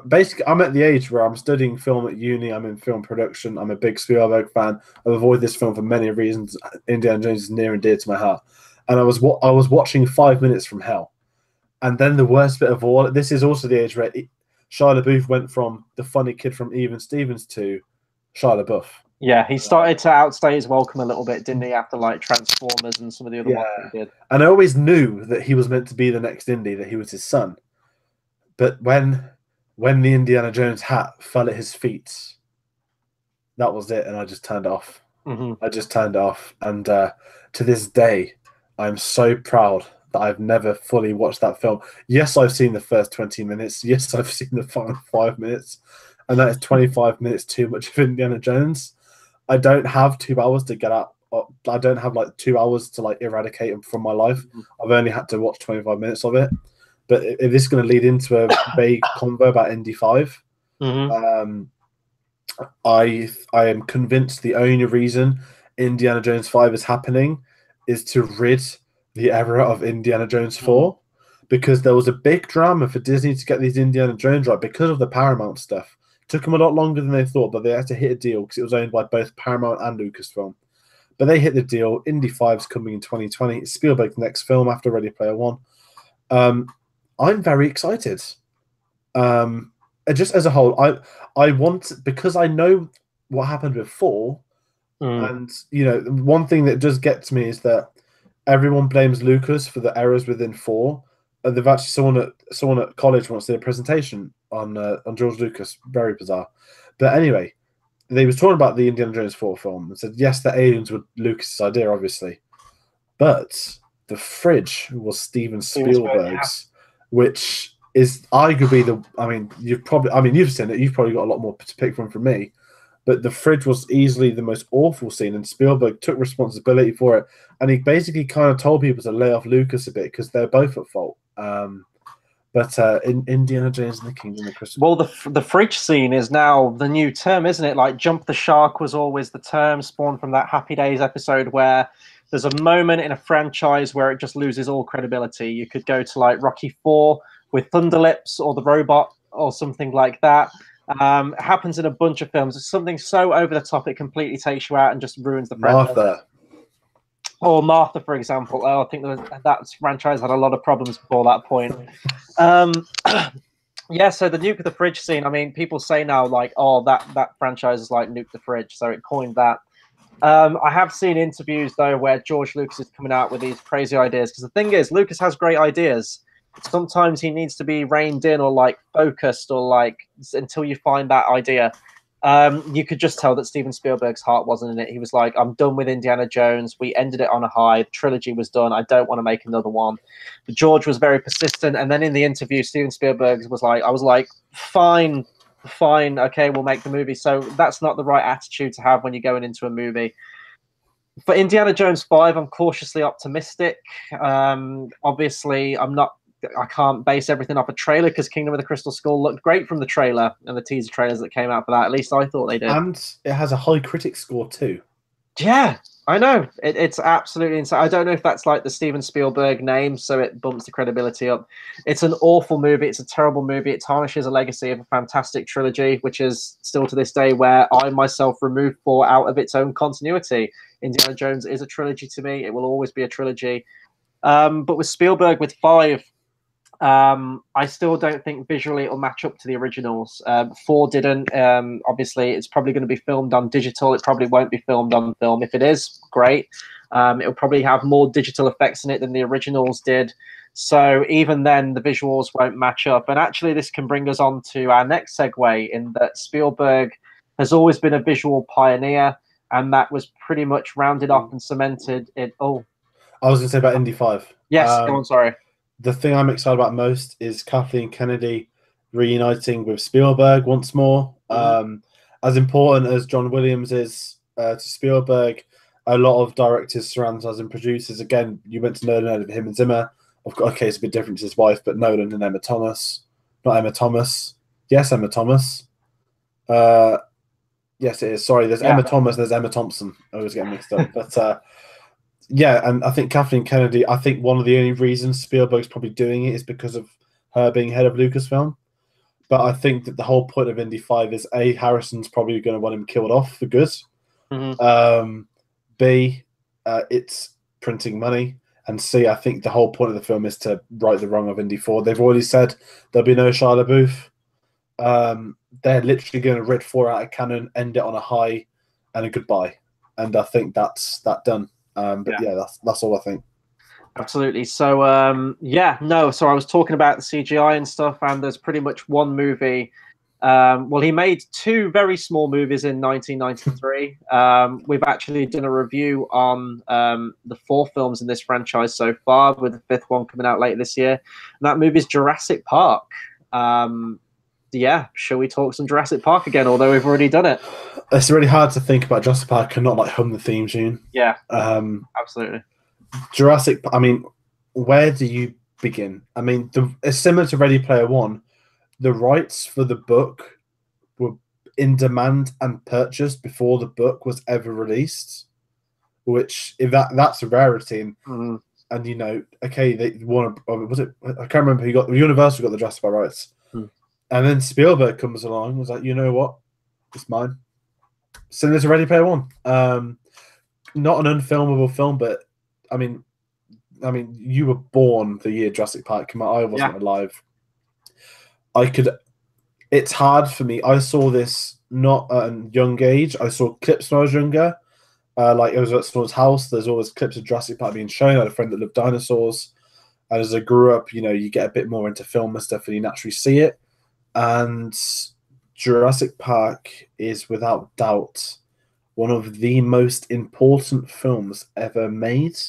S2: Basically, I'm at the age where I'm studying film at uni. I'm in film production. I'm a big Spielberg fan. I've avoided this film for many reasons. Indiana Jones is near and dear to my heart. And I was watching 5 Minutes from Hell. And then the worst bit of all, this is also the age where Shia LaBeouf went from the funny kid from Even Stevens to Shia LaBeouf.
S1: Yeah, he started to outstay his welcome a little bit, didn't he? After like Transformers and some of the other ones that he did.
S2: And I always knew that he was meant to be the next Indy, that he was his son. But when the Indiana Jones hat fell at his feet, that was it, and I just turned it off. I just turned it off, and to this day, I'm so proud that I've never fully watched that film. Yes, I've seen the first 20 minutes. Yes, I've seen the final 5 minutes, and that is 25 minutes too much of Indiana Jones. I don't have 2 hours to get up. I don't have like 2 hours to like eradicate them from my life. I've only had to watch 25 minutes of it. But if this is going to lead into a vague convo about Indy 5, I am convinced the only reason Indiana Jones 5 is happening is to rid the era of Indiana Jones 4, because there was a big drama for Disney to get these Indiana Jones right because of the Paramount stuff. It took them a lot longer than they thought, but they had to hit a deal because it was owned by both Paramount and Lucasfilm. But they hit the deal. Indy 5 is coming in 2020. It's Spielberg's next film after Ready Player One. I'm very excited. Just as a whole, I want, because I know what happened before, and you know, one thing that does get to me is that everyone blames Lucas for the errors within 4. They've actually someone at college once did a presentation on George Lucas. Very bizarre, but anyway, they was talking about the Indiana Jones 4 film and said yes, the aliens were Lucas's idea, obviously, but the fridge was Steven Spielberg's, which is arguably you've seen it. You've probably got a lot more to pick from me, but the fridge was easily the most awful scene, and Spielberg took responsibility for it, and he basically kind of told people to lay off Lucas a bit because they're both at fault. But in Indiana Jones and the Kingdom of Crystal.
S1: Well, the fridge scene is now the new term, isn't it? Like jump the shark was always the term spawned from that Happy Days episode where there's a moment in a franchise where it just loses all credibility. You could go to like Rocky IV with Thunderlips or the robot or something like that. It happens in a bunch of films. It's something so over the top it completely takes you out and just ruins the franchise.
S2: Martha.
S1: Or Martha, for example. I think that franchise had a lot of problems before that point. Yeah, so the nuke of the fridge scene, I mean, people say now, like, oh, that franchise is like Nuke the Fridge, so it coined that. I have seen interviews, though, where George Lucas is coming out with these crazy ideas, because the thing is, Lucas has great ideas. Sometimes he needs to be reined in or, like, focused or, like, until you find that idea. You could just tell that Steven Spielberg's heart wasn't in it. He was like, I'm done with Indiana Jones. We ended it on a high. The trilogy was done. I don't want to make another one. But George was very persistent. And then in the interview, Steven Spielberg was like, I was like, fine, okay, we'll make the movie. So that's not the right attitude to have when you're going into a movie. For Indiana Jones 5, I'm cautiously optimistic. Obviously, I can't base everything off a trailer because Kingdom of the Crystal Skull looked great from the trailer and the teaser trailers that came out for that. At least I thought they did.
S2: And it has a high critic score too.
S1: Yeah, I know. It's absolutely insane. I don't know if that's like the Steven Spielberg name, so it bumps the credibility up. It's an awful movie. It's a terrible movie. It tarnishes a legacy of a fantastic trilogy, which is still to this day where I myself removed 4 out of its own continuity. Indiana Jones is a trilogy to me. It will always be a trilogy. But with Spielberg, with 5, I still don't think visually it'll match up to the originals. 4 didn't. Obviously, it's probably going to be filmed on digital. It probably won't be filmed on film. If it is, great. It'll probably have more digital effects in it than the originals did. So even then, the visuals won't match up. And actually, this can bring us on to our next segue in that Spielberg has always been a visual pioneer, and that was pretty much rounded off and cemented it. Oh,
S2: I was going to say about Indy 5.
S1: Yes, go on, sorry.
S2: The thing I'm excited about most is Kathleen Kennedy reuniting with Spielberg once more. As important as John Williams is to Spielberg, a lot of directors surround us and producers. Again, you went to Nolan over him and Zimmer. Okay, it's a bit different to his wife, but Nolan and Emma Thomas. Not Emma Thomas. Yes, Emma Thomas. Yes, it is. Sorry, there's Emma Thomas, there's Emma Thompson. I always get mixed up. But yeah, and I think Kathleen Kennedy, I think one of the only reasons Spielberg's probably doing it is because of her being head of Lucasfilm. But I think that the whole point of Indy 5 is A, Harrison's probably going to want him killed off for good. B, it's printing money. And C, I think the whole point of the film is to right the wrong of Indy 4. They've already said there'll be no Shia LaBeouf. They're literally going to rip 4 out of cannon, end it on a high, and a goodbye. And I think that's that done. But yeah, that's all I think.
S1: Absolutely. So yeah, no. So I was talking about the CGI and stuff, and there's pretty much one movie. Well, he made 2 very small movies in 1993. We've actually done a review on the 4 films in this franchise so far, with the 5th one coming out later this year. And that movie is Jurassic Park. Yeah, shall we talk some Jurassic Park again? Although we've already done it.
S2: It's really hard to think about Jurassic Park and not like hum the theme tune.
S1: Yeah, absolutely.
S2: Jurassic. I mean, where do you begin? I mean, it's similar to Ready Player One. The rights for the book were in demand and purchased before the book was ever released, which if that's a rarity. And you know, okay, they want to. Was it? I can't remember who got. Universal got the Jurassic Park rights, and then Spielberg comes along and was like, you know what, it's mine. Similar to Ready Player One. Not an unfilmable film, but I mean, you were born the year Jurassic Park came out. I wasn't alive. It's hard for me. I saw this not at a young age. I saw clips when I was younger. Like it was at someone's house. There's always clips of Jurassic Park being shown. I had a friend that loved dinosaurs. And as I grew up, you know, you get a bit more into film and stuff and you naturally see it. And Jurassic Park is without doubt one of the most important films ever made,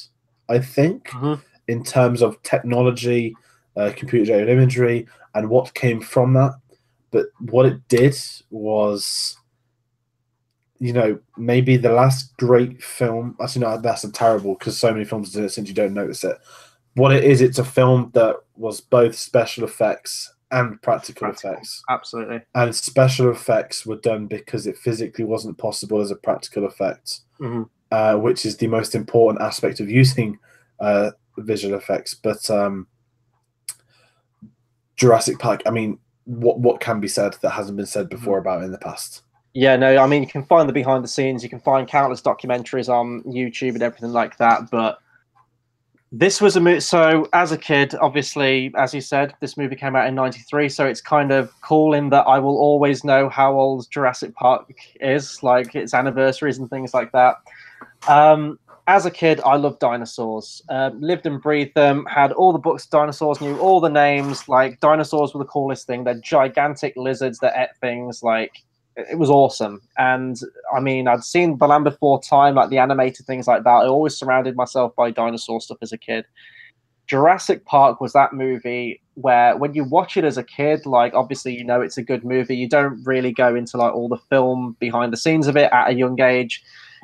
S2: I think, in terms of technology, computer-generated imagery, and what came from that. But what it did was, you know, maybe the last great film. Actually, no, that's terrible because so many films did it since you don't notice it. What it is, it's a film that was both special effects and practical effects.
S1: Absolutely.
S2: And special effects were done because it physically wasn't possible as a practical effect, which is the most important aspect of using visual effects. But Jurassic Park, I mean, what can be said that hasn't been said before about it in the past?
S1: Yeah, no, I mean, you can find the behind the scenes, you can find countless documentaries on YouTube and everything like that, but this was a movie. So as a kid, obviously, as you said, this movie came out in 93, so it's kind of cool in that I will always know how old Jurassic Park is, like its anniversaries and things like that. As a kid, I loved dinosaurs, lived and breathed them, had all the books of dinosaurs, knew all the names. Like, dinosaurs were the coolest thing. They're gigantic lizards that ate things. Like, it was awesome. And I mean, I'd seen The Land Before Time, like the animated things like that. I always surrounded myself by dinosaur stuff as a kid. Jurassic Park was that movie where when you watch it as a kid, like, obviously, you know, it's a good movie. You don't really go into like all the film behind the scenes of it at a young age.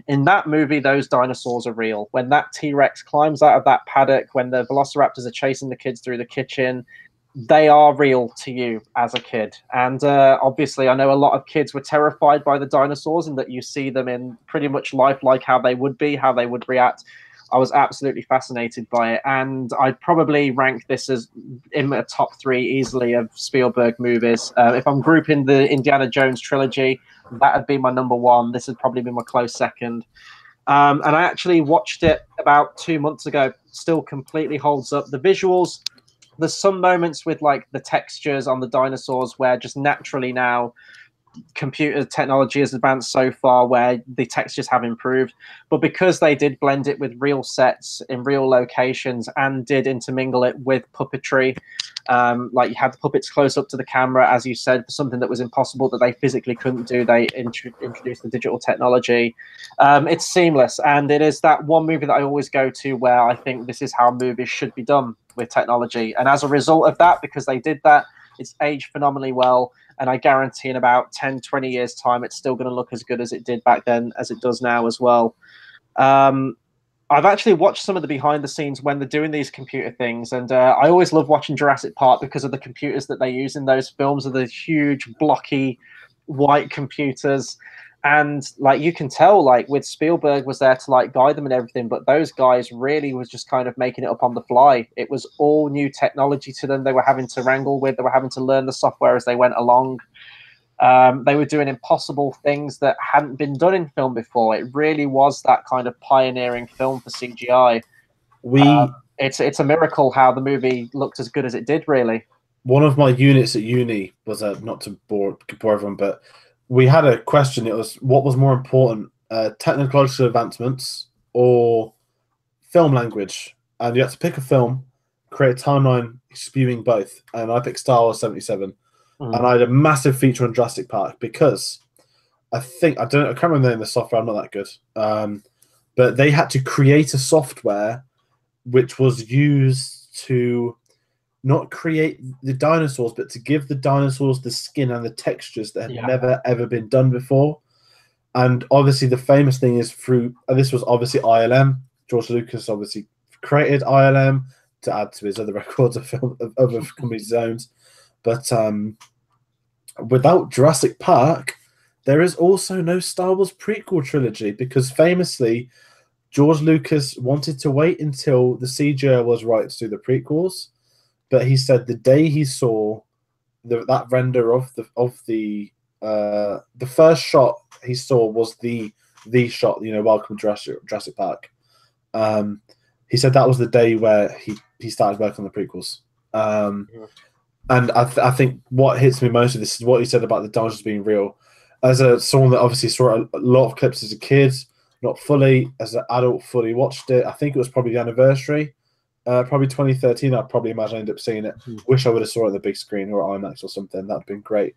S1: In that movie, those dinosaurs are real. When that T-Rex climbs out of that paddock, when the velociraptors are chasing the kids through the kitchen, they are real to you as a kid. And obviously, I know a lot of kids were terrified by the dinosaurs and that you see them in pretty much life like how they would be, how they would react. I was absolutely fascinated by it. And I'd probably rank this as in the top 3 easily of Spielberg movies. If I'm grouping the Indiana Jones trilogy, that would be my number 1. This would probably be my close second. And I actually watched it about 2 months ago. Still completely holds up. The visuals, there's some moments with like the textures on the dinosaurs where just naturally now computer technology has advanced so far where the textures have improved, but because they did blend it with real sets in real locations and did intermingle it with puppetry, like you had the puppets close up to the camera, as you said, for something that was impossible that they physically couldn't do, they introduced the digital technology. It's seamless, and it is that one movie that I always go to where I think this is how movies should be done with technology. And as a result of that, because they did that, it's aged phenomenally well. And I guarantee in about 10, 20 years' time, it's still going to look as good as it did back then as it does now as well. I've actually watched some of the behind the scenes when they're doing these computer things. And I always love watching Jurassic Park because of the computers that they use in those films, are the huge, blocky, white computers. And like you can tell, like with Spielberg was there to like guide them and everything, but those guys really was just kind of making it up on the fly. It was all new technology to them. They were having to wrangle with. They were having to learn the software as they went along. They were doing impossible things that hadn't been done in film before. It really was that kind of pioneering film for CGI. It's a miracle how the movie looked as good as it did, really.
S2: one of my units at uni was not to bore everyone, but we had a question. It was what was more important, technological advancements or film language? And you had to pick a film, create a timeline spewing both. And I picked Star Wars 77. And I had a massive feature on Jurassic Park because I can't remember the name of the software. I'm not that good. But they had to create a software which was used to not create the dinosaurs, but to give the dinosaurs the skin and the textures that had never, ever been done before. And obviously the famous thing is this was obviously ILM. George Lucas obviously created ILM to add to his other records of other companies' zones. But without Jurassic Park, there is also no Star Wars prequel trilogy because famously, George Lucas wanted to wait until the CGI was right to do the prequels, but he said the day he saw that render of the first shot he saw was the shot, Welcome to Jurassic Park. He said that was the day where he started working on the prequels. And I think what hits me most of this is what he said about the dinosaurs being real. As someone that obviously saw a lot of clips as a kid, not fully, as an adult fully watched it. I think it was probably the anniversary, probably 2013. I'd probably imagine I ended up seeing it. Wish I would have saw it on the big screen or IMAX or something. That'd been great.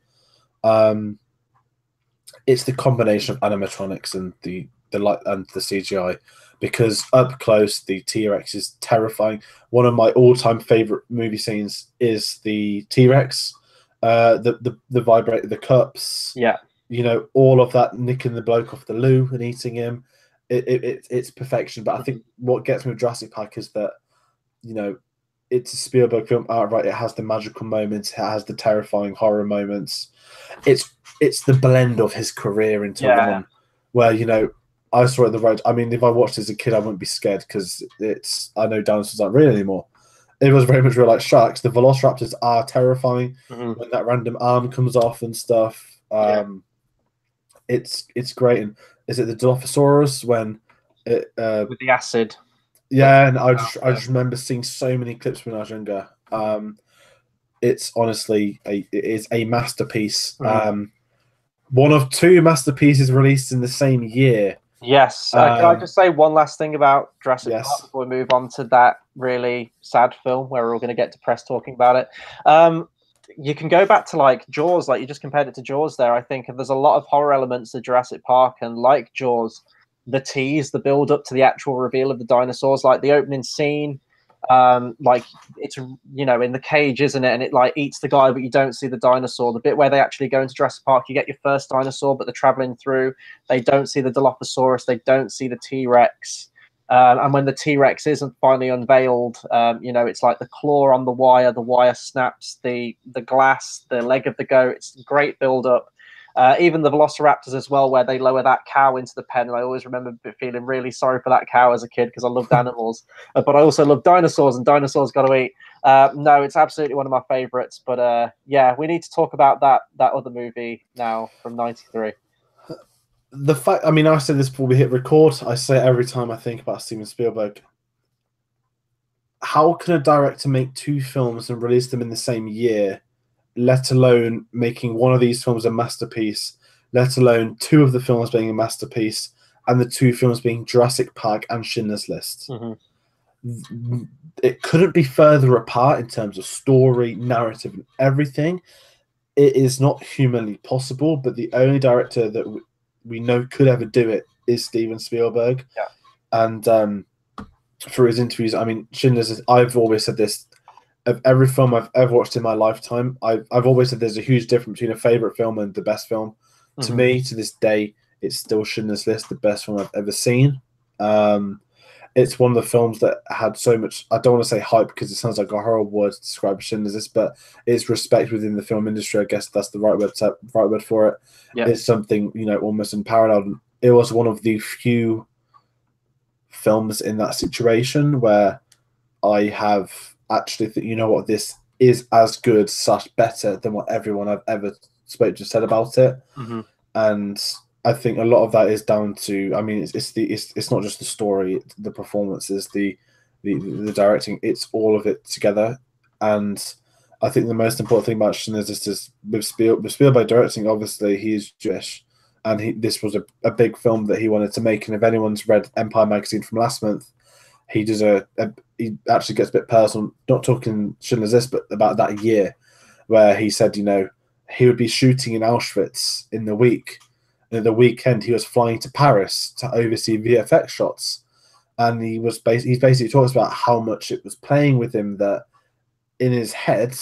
S2: It's the combination of animatronics and the light and the CGI, because up close the T-Rex is terrifying. One of my all-time favorite movie scenes is the T-Rex, the vibrate, the cups.
S1: Yeah.
S2: All of that, nicking the bloke off the loo and eating him. It's perfection. But I think what gets me with Jurassic Park is that, it's a Spielberg film outright. It has the magical moments. It has the terrifying horror moments. It's the blend of his career into one, where I saw it the right. I mean, if I watched it as a kid, I wouldn't be scared because I know dinosaurs aren't real anymore. It was very much real, like sharks. The velociraptors are terrifying when that random arm comes off and stuff. It's great. And is it the Dilophosaurus when it
S1: with the acid?
S2: Yeah, and I just remember seeing so many clips when I was younger. It's honestly it is a masterpiece. One of two masterpieces released in the same year.
S1: Yes. Can I just say one last thing about Jurassic Park before we move on to that really sad film where we're all going to get depressed talking about it? You can go back to like Jaws, like you just compared it to Jaws there. I think there's a lot of horror elements to Jurassic Park, and like Jaws, the tease, the build up to the actual reveal of the dinosaurs, like the opening scene, like it's in the cage, isn't it? And it like eats the guy, but you don't see the dinosaur. The bit where they actually go into Jurassic Park, you get your first dinosaur, but they're traveling through. They don't see the Dilophosaurus. They don't see the T-Rex. And when the T-Rex isn't finally unveiled, it's like the claw on the wire snaps, the glass, the leg of the goat. It's a great build up. Even the Velociraptors as well, where they lower that cow into the pen. And I always remember feeling really sorry for that cow as a kid because I loved animals. But I also love dinosaurs, and dinosaurs got to eat. No, it's absolutely one of my favorites. But we need to talk about that other movie now from '93.
S2: The fact, I mean, I said this before we hit record. I say it every time I think about Steven Spielberg. How can a director make two films and release them in the same year, let alone making one of these films a masterpiece, let alone two of the films being a masterpiece, and the two films being Jurassic Park and Schindler's List? It couldn't be further apart in terms of story, narrative, and everything. It is not humanly possible, but the only director that we know could ever do it is Steven Spielberg. And through his interviews, I mean, Schindler's, I've always said this, of every film I've ever watched in my lifetime, I've always said there's a huge difference between a favorite film and the best film. To me, to this day, it's still Schindler's List, the best film I've ever seen. It's one of the films that had so much, I don't want to say hype because it sounds like a horrible word to describe Schindler's List, but it's respect within the film industry. I guess that's the right word for it. It's something, almost unparalleled. It was one of the few films in that situation where I have actually think, this is as good / better than what everyone I've ever spoke to said about it. And I think a lot of that is down to, I mean, it's not just the story, the performances, the directing, it's all of it together. And I think the most important thing about Schindler's List is with Spielberg directing. Obviously, he is Jewish, and this was a big film that he wanted to make. And if anyone's read Empire magazine from last month, he does he actually gets a bit personal. Not talking Schindler's List, but about that year where he said, he would be shooting in Auschwitz in the week. And at the weekend, he was flying to Paris to oversee VFX shots, and he basically talks about how much it was playing with him that in his head,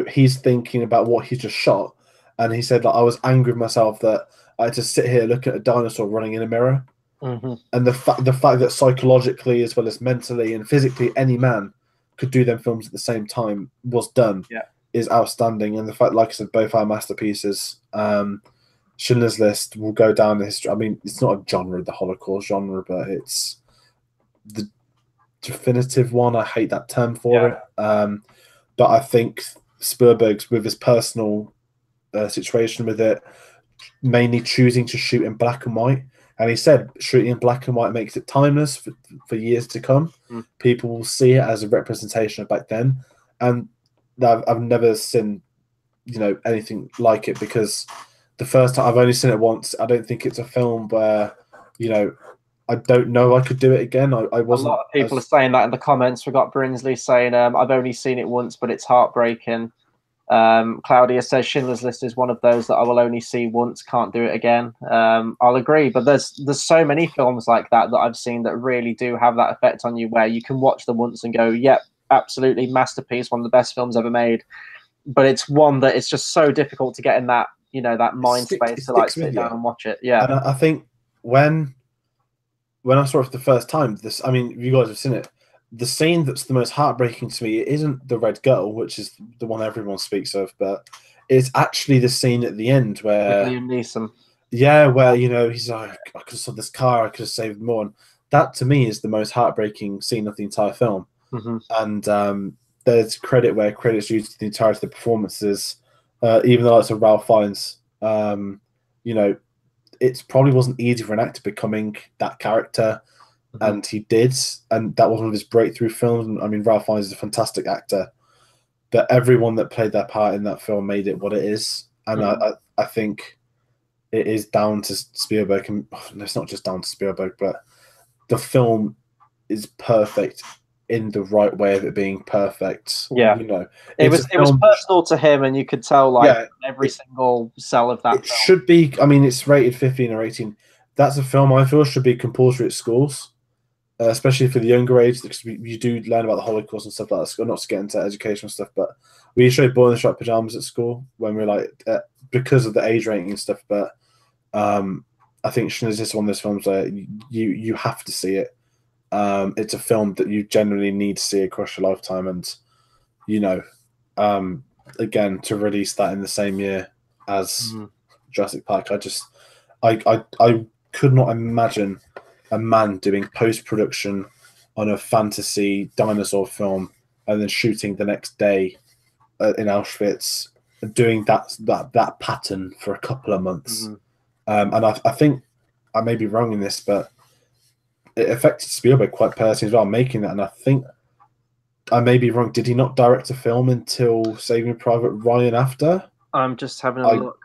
S2: he's thinking about what he just shot, and he said, like, I was angry with myself that I had to sit here looking at a dinosaur running in a mirror, and the fact that psychologically as well as mentally and physically any man could do them films at the same time was done is outstanding, and the fact, like I said, both are masterpieces. Schindler's List will go down in history. I mean, it's not a genre, the Holocaust genre, but it's the definitive one. I hate that term for it. But I think Spielberg's, with his personal situation with it, mainly choosing to shoot in black and white. And he said shooting in black and white makes it timeless for years to come. People will see it as a representation of back then. And I've never seen, anything like it, because the first time, I've only seen it once. I don't think it's a film where, I don't know I could do it again. I wasn't.
S1: A lot of people are saying that in the comments. We got Brinsley saying, I've only seen it once, but it's heartbreaking. Claudia says Schindler's List is one of those that I will only see once, can't do it again. I'll agree, but there's so many films like that I've seen that really do have that effect on you, where you can watch them once and go, yep, absolutely masterpiece, one of the best films ever made. But it's one that it's just so difficult to get in that, that mind space to like sit down and watch it. Yeah.
S2: And I think when I saw it for the first time, you guys have seen it. The scene that's the most heartbreaking to me, it isn't the red girl, which is the one everyone speaks of, but it's actually the scene at the end where
S1: Liam Neeson.
S2: Yeah, where he's like, I could have sold this car, I could have saved more. And that to me is the most heartbreaking scene of the entire film. And there's credit where credit's due to the entirety of the performances. Even though it's a Ralph Fiennes, it probably wasn't easy for an actor becoming that character, and he did, and that was one of his breakthrough films. I mean, Ralph Fiennes is a fantastic actor, but everyone that played their part in that film made it what it is, and I think it is down to Spielberg, and it's not just down to Spielberg, but the film is perfect in the right way of it being perfect.
S1: Yeah, it was personal to him, and you could tell every single cell of that.
S2: It should be. I mean, it's rated 15 or 18. That's a film I feel should be compulsory at schools, especially for the younger age, because you do learn about the Holocaust and stuff like that. Not to get into educational stuff, but we showed Boy in the Striped Pajamas at school when we were because of the age rating and stuff. But I think Schindler's List is one of those films where you have to see it. It's a film that you generally need to see across your lifetime, and again, to release that in the same year as Jurassic Park, I could not imagine a man doing post-production on a fantasy dinosaur film and then shooting the next day in Auschwitz, and doing that pattern for a couple of months. And I think I may be wrong in this, but it affected Spielberg quite personally as well, making that. And I think I may be wrong. Did he not direct a film until Saving Private Ryan after?
S1: I'm just having a look.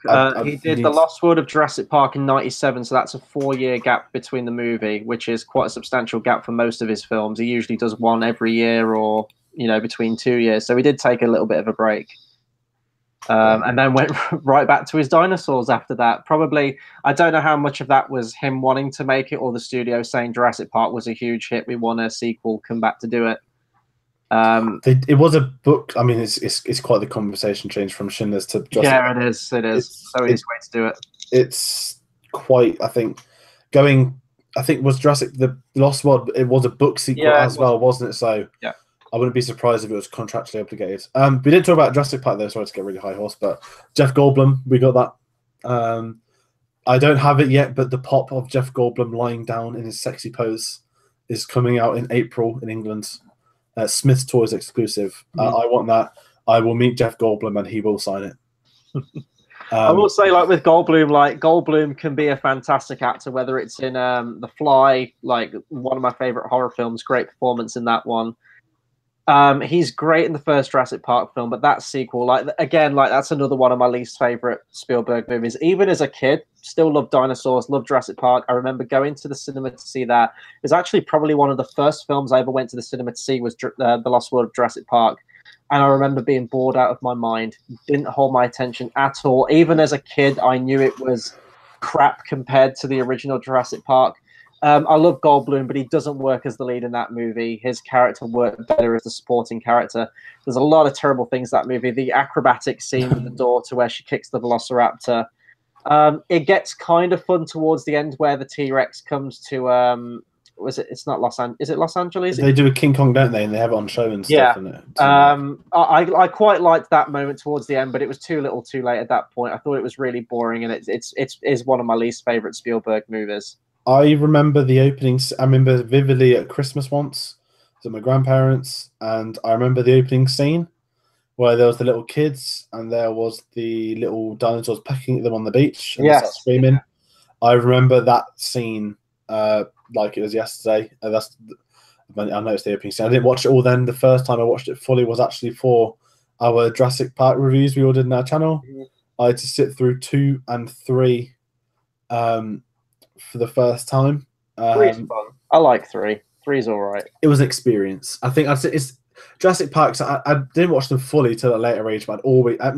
S1: He did The Lost World of Jurassic Park in '97, so that's a 4-year gap between the movie, which is quite a substantial gap for most of his films. He usually does one every year or, between 2 years. So he did take a little bit of a break. And then went right back to his dinosaurs after that. Probably, I don't know how much of that was him wanting to make it, or the studio saying Jurassic Park was a huge hit, we want a sequel, come back to do it.
S2: It was a book. I mean, it's quite the conversation change from Schindler's to Jurassic.
S1: Yeah, it is. It is. So easy way to do it.
S2: It's quite. I think was Jurassic the Lost World. It was a book sequel as well, wasn't it? So
S1: yeah.
S2: I wouldn't be surprised if it was contractually obligated. We didn't talk about Jurassic Park though. Sorry to get really high horse, but Jeff Goldblum, we got that. I don't have it yet, but the pop of Jeff Goldblum lying down in his sexy pose is coming out in April in England. Smith's Toys exclusive. I want that. I will meet Jeff Goldblum and he will sign it.
S1: I will say, with Goldblum, Goldblum can be a fantastic actor, whether it's in The Fly, one of my favorite horror films. Great performance in that one. He's great in the first Jurassic Park film, but that sequel, like again, like that's another one of my least favorite Spielberg movies. Even as a kid, still loved dinosaurs, loved Jurassic Park. I remember going to the cinema to see that. It was actually probably one of the first films I ever went to the cinema to see was The Lost World of Jurassic Park. And I remember being bored out of my mind. Didn't hold my attention at all. Even as a kid, I knew it was crap compared to the original Jurassic Park. I love Goldblum, but he doesn't work as the lead in that movie. His character worked better as the supporting character. There's a lot of terrible things in that movie. The acrobatic scene with the daughter where she kicks the Velociraptor. It gets kind of fun towards the end where the T-Rex comes to it's not Los Angeles. Is it Los Angeles?
S2: They do a King Kong, don't they? And they have it on show and stuff.
S1: Yeah.
S2: In it.
S1: I quite liked that moment towards the end, but it was too little, too late at that point. I thought it was really boring, and it is one of my least favorite Spielberg movies.
S2: I remember the openings. I remember vividly at Christmas once to my grandparents, and I remember the opening scene where there was the little kids and there was the little dinosaurs pecking at them on the beach and they start screaming. I remember that scene like it was yesterday. I noticed the opening scene. I didn't watch it all then. The first time I watched it fully was actually for our Jurassic Park reviews we all did in our channel. I had to sit through 2 and 3 for the first time.
S1: 3's fun. I like 3. 3's all right.
S2: It was an experience. I think it's Jurassic Park. So I didn't watch them fully till a later age, but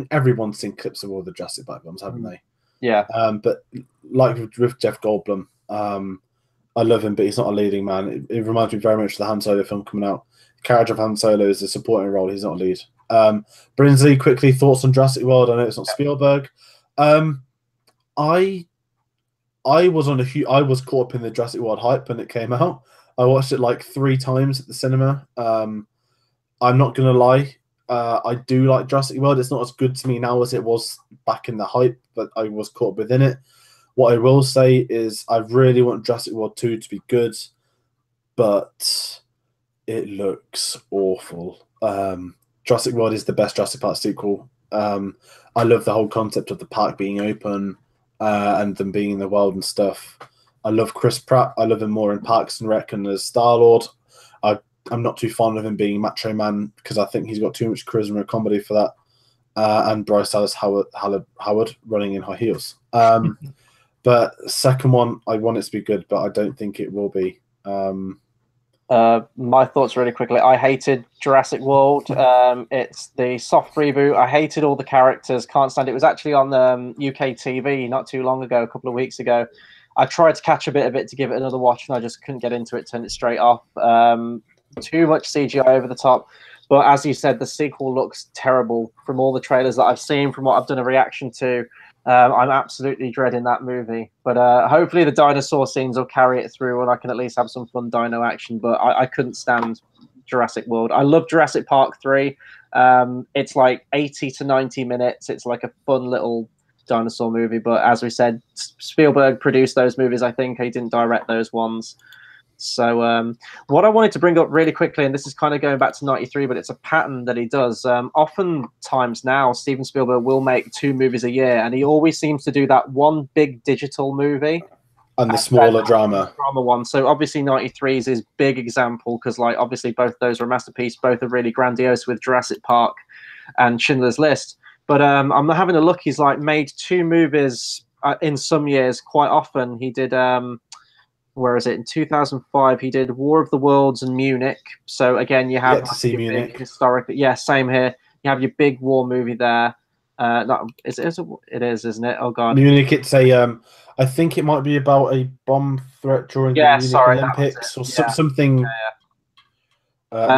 S2: everyone's seen clips of all the Jurassic Park films, haven't they?
S1: Yeah.
S2: But like with Jeff Goldblum, I love him, but he's not a leading man. It reminds me very much of the Han Solo film coming out. The character of Han Solo is a supporting role. He's not a lead. Brinsley, quickly thoughts on Jurassic World. I know it's not Spielberg. I was caught up in the Jurassic World hype when it came out. I watched it like 3 times at the cinema. I'm not gonna lie. I do like Jurassic World. It's not as good to me now as it was back in the hype, but I was caught up within it. What I will say is I really want Jurassic World 2 to be good, but it looks awful. Jurassic World is the best Jurassic Park sequel. I love the whole concept of the park being open and them being in the world and stuff. I love Chris Pratt. I love him more in Parks and Rec and as Star-Lord. I'm not too fond of him being Macho Man because I think he's got too much charisma and comedy for that. And Bryce Dallas Howard running in high heels. But second one, I want it to be good, but I don't think it will be.
S1: My thoughts really quickly. I hated Jurassic World. It's the soft reboot. I hated all the characters. Can't stand it. It was actually on UK TV not too long ago, a couple of weeks ago. I tried to catch a bit of it to give it another watch, and I just couldn't get into it. Turned it straight off. Too much CGI over the top. But as you said, the sequel looks terrible from all the trailers that I've seen, from what I've done a reaction to. I'm absolutely dreading that movie. But hopefully the dinosaur scenes will carry it through and I can at least have some fun dino action. But I couldn't stand Jurassic World. I love Jurassic Park 3. It's like 80 to 90 minutes. It's like a fun little dinosaur movie. But as we said, Spielberg produced those movies, I think. He didn't direct those ones. So what I wanted to bring up really quickly, and this is kind of going back to 93, but it's a pattern that he does. Oftentimes now, Steven Spielberg will make 2 movies a year, and he always seems to do that one big digital movie.
S2: And the smaller drama
S1: one. So obviously 93 is his big example, because like obviously both those are a masterpiece, both are really grandiose with Jurassic Park and Schindler's List. But I'm having a look, he's like made 2 movies in some years quite often. He did... where is it? In 2005, he did War of the Worlds and Munich. So again, you have
S2: to see Munich
S1: historically. Yeah, same here. You have your big war movie there. It is, isn't it? Oh god,
S2: Munich. It's a. I think it might be about a bomb threat during the Munich Olympics or something.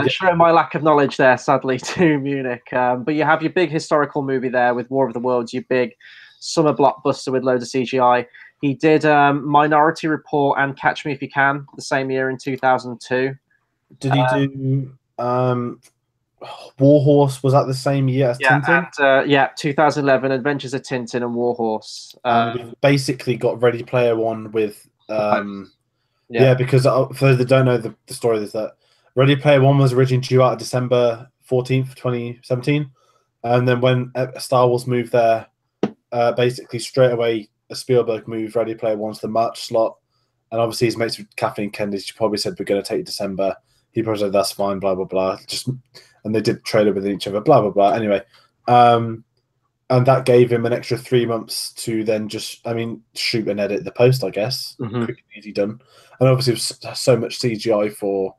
S1: Showing my lack of knowledge there, sadly, to Munich. But you have your big historical movie there with War of the Worlds. Your big summer blockbuster with loads of CGI. He did Minority Report and Catch Me If You Can the same year in 2002.
S2: Did he do War Horse? Was that the same year as Tintin?
S1: And, 2011, Adventures of Tintin and War Horse.
S2: We've basically got Ready Player One with... because for those that don't know the story, is that Ready Player One was originally due out December 14th, 2017. And then when Star Wars moved there, basically straight away... Spielberg moved Ready Player One to the March slot, and obviously his mates with Kathleen Kennedy, she probably said we're going to take December. he probably said that's fine, blah blah blah. And they did trailer with each other, blah blah blah. Anyway, and that gave him an extra 3 months to then just, I mean, shoot and edit the post, I guess. Quick and easy done. And obviously, it was so much CGI for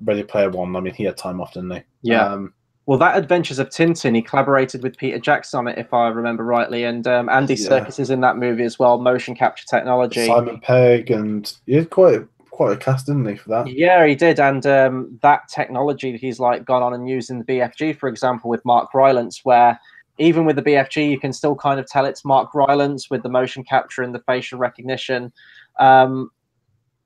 S2: Ready Player One. I mean, he had time off, didn't he?
S1: Yeah. Well, that Adventures of Tintin, he collaborated with Peter Jackson on it, if I remember rightly, and Andy Serkis is in that movie as well. Motion capture technology.
S2: Simon Pegg, and he had quite a cast, didn't he, for that?
S1: Yeah, he did, and that technology he's like gone on and used in the BFG, for example, with Mark Rylance, where even with the BFG, you can still kind of tell it's Mark Rylance with the motion capture and the facial recognition.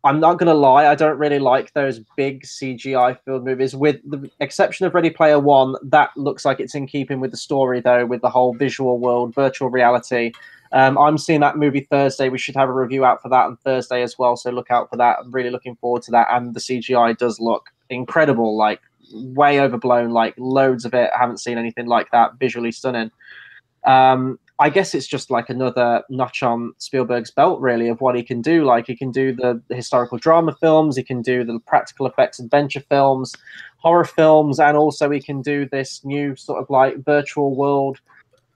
S1: I'm not going to lie, I don't really like those big CGI-filled movies. With the exception of Ready Player One, that looks like it's in keeping with the story, though, with the whole visual world, virtual reality. I'm seeing that movie Thursday. We should have a review out for that on Thursday as well, so look out for that. I'm really looking forward to that, and the CGI does look incredible, like way overblown, like loads of it. I haven't seen anything like that, visually stunning. I guess it's just like another notch on Spielberg's belt, really, of what he can do. Like, he can do the historical drama films, he can do the practical effects adventure films, horror films, and also he can do this new sort of like virtual world,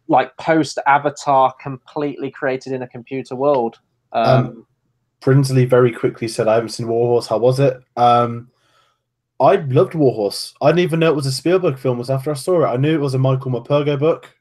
S1: like post-Avatar, completely created in a computer world.
S2: Brinsley very quickly said, I haven't seen Warhorse. How was it? I loved Warhorse. I didn't even know it was a Spielberg film. It was after I saw it. I knew it was a Michael Morpurgo book.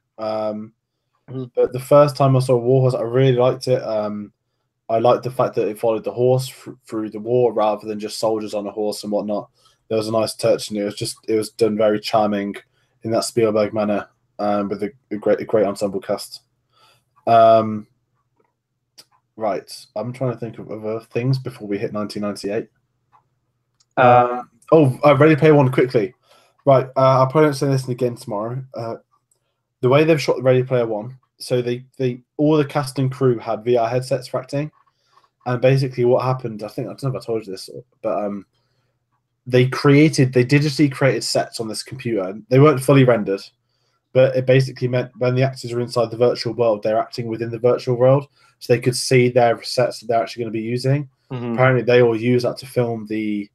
S2: But the first time I saw Warhorse, I really liked it. I liked the fact that it followed the horse through the war rather than just soldiers on a horse and whatnot. There was a nice touch, and it was done very charming in that Spielberg manner, with a great ensemble cast. Right, I'm trying to think of other things before we hit 1998. Ready Player One quickly. Right, I'll probably say this again tomorrow. The way they've shot Ready Player One, so they all the cast and crew had VR headsets for acting, and basically what happened, I don't know if I told you this, but they digitally created sets on this computer. They weren't fully rendered, but it basically meant when the actors are inside the virtual world, they're acting within the virtual world, so they could see their sets that they're actually going to be using. Apparently, they all use that to film the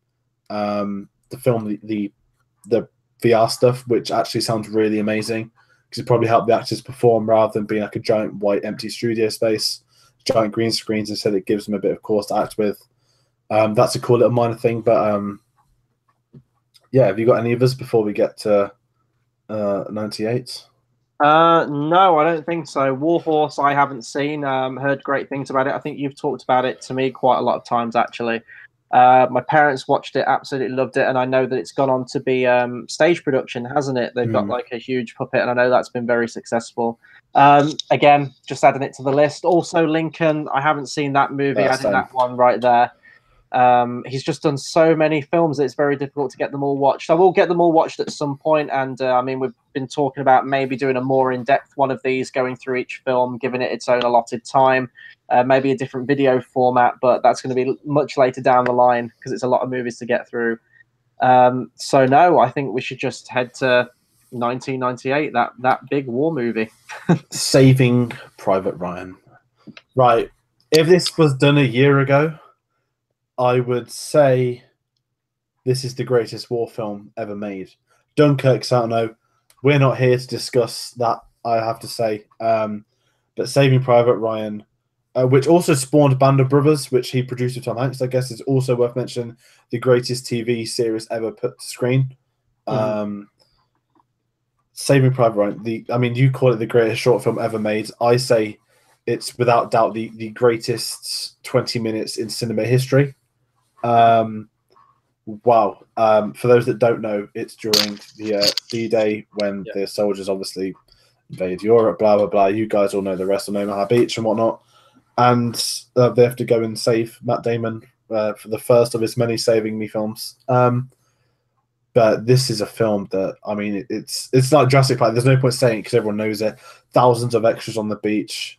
S2: VR stuff, which actually sounds really amazing, because it probably helped the actors perform rather than being like a giant white empty studio space, giant green screens. Instead, it gives them a bit of course to act with. That's a cool little minor thing, but yeah, have you got any of us before we get to 98?
S1: No, I don't think so. Warhorse, I haven't seen. Heard great things about it. I think you've talked about it to me quite a lot of times, actually. My parents watched it, absolutely loved it, and I know that it's gone on to be stage production, hasn't it? They've got like a huge puppet, and I know that's been very successful. Again, just adding it to the list. Also, Lincoln, I haven't seen that movie. I think that one right there. He's just done so many films that it's very difficult to get them all watched. I will get them all watched at some point, and I mean, we've been talking about maybe doing a more in-depth one of these, going through each film, giving it its own allotted time, maybe a different video format, but that's going to be much later down the line because it's a lot of movies to get through. So no, I think we should just head to 1998, that big war movie.
S2: Saving Private Ryan. Right. If this was done a year ago, I would say this is the greatest war film ever made. Dunkirk's out now. We're not here to discuss that, I have to say. But Saving Private Ryan, which also spawned Band of Brothers, which he produced with Tom Hanks, I guess is also worth mentioning. The greatest TV series ever put to screen. Saving Private Ryan, I mean, you call it the greatest short film ever made. I say it's without doubt the greatest 20 minutes in cinema history. Wow. For those that don't know, it's during the D-Day when the soldiers obviously invade Europe, blah, blah, blah. You guys all know the rest of Omaha Beach and whatnot. And they have to go and save Matt Damon for the first of his many Saving Me films. But this is a film that, I mean, it's like Jurassic Park. There's no point saying it because everyone knows it. Thousands of extras on the beach.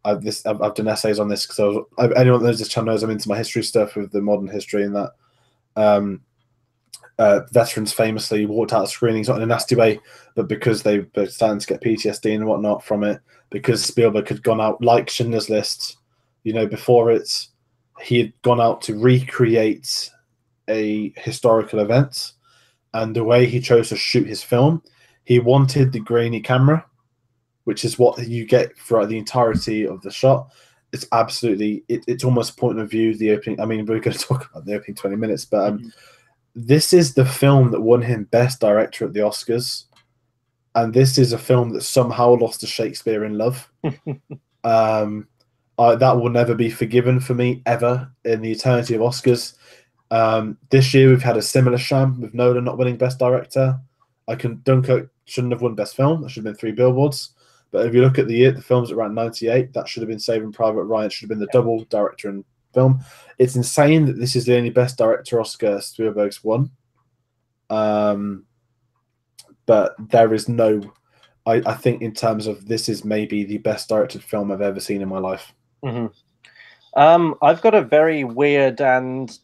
S2: I've done essays on this because anyone that knows this channel knows I'm into my history stuff with the modern history and that. Veterans famously walked out of screenings, not in a nasty way, but because they were starting to get PTSD and whatnot from it, because Spielberg had gone out, like Schindler's List, before it, he had gone out to recreate a historical event, and the way he chose to shoot his film, he wanted the grainy camera, which is what you get throughout the entirety of the shot. It's absolutely, it's almost point of view, the opening. I mean, we're going to talk about the opening 20 minutes, but this is the film that won him Best Director at the Oscars. And this is a film that somehow lost to Shakespeare in Love. That will never be forgiven for me, ever, in the eternity of Oscars. This year, we've had a similar sham with Nolan not winning Best Director. Dunkirk shouldn't have won Best Film. That should have been 3 Billboards. But if you look at the year, the film's around 98. That should have been Saving Private Ryan. It should have been the double director and film. It's insane that this is the only Best Director Oscar Spielberg's won. But there is no... I think in terms of this is maybe the best directed film I've ever seen in my life.
S1: I've got a very weird and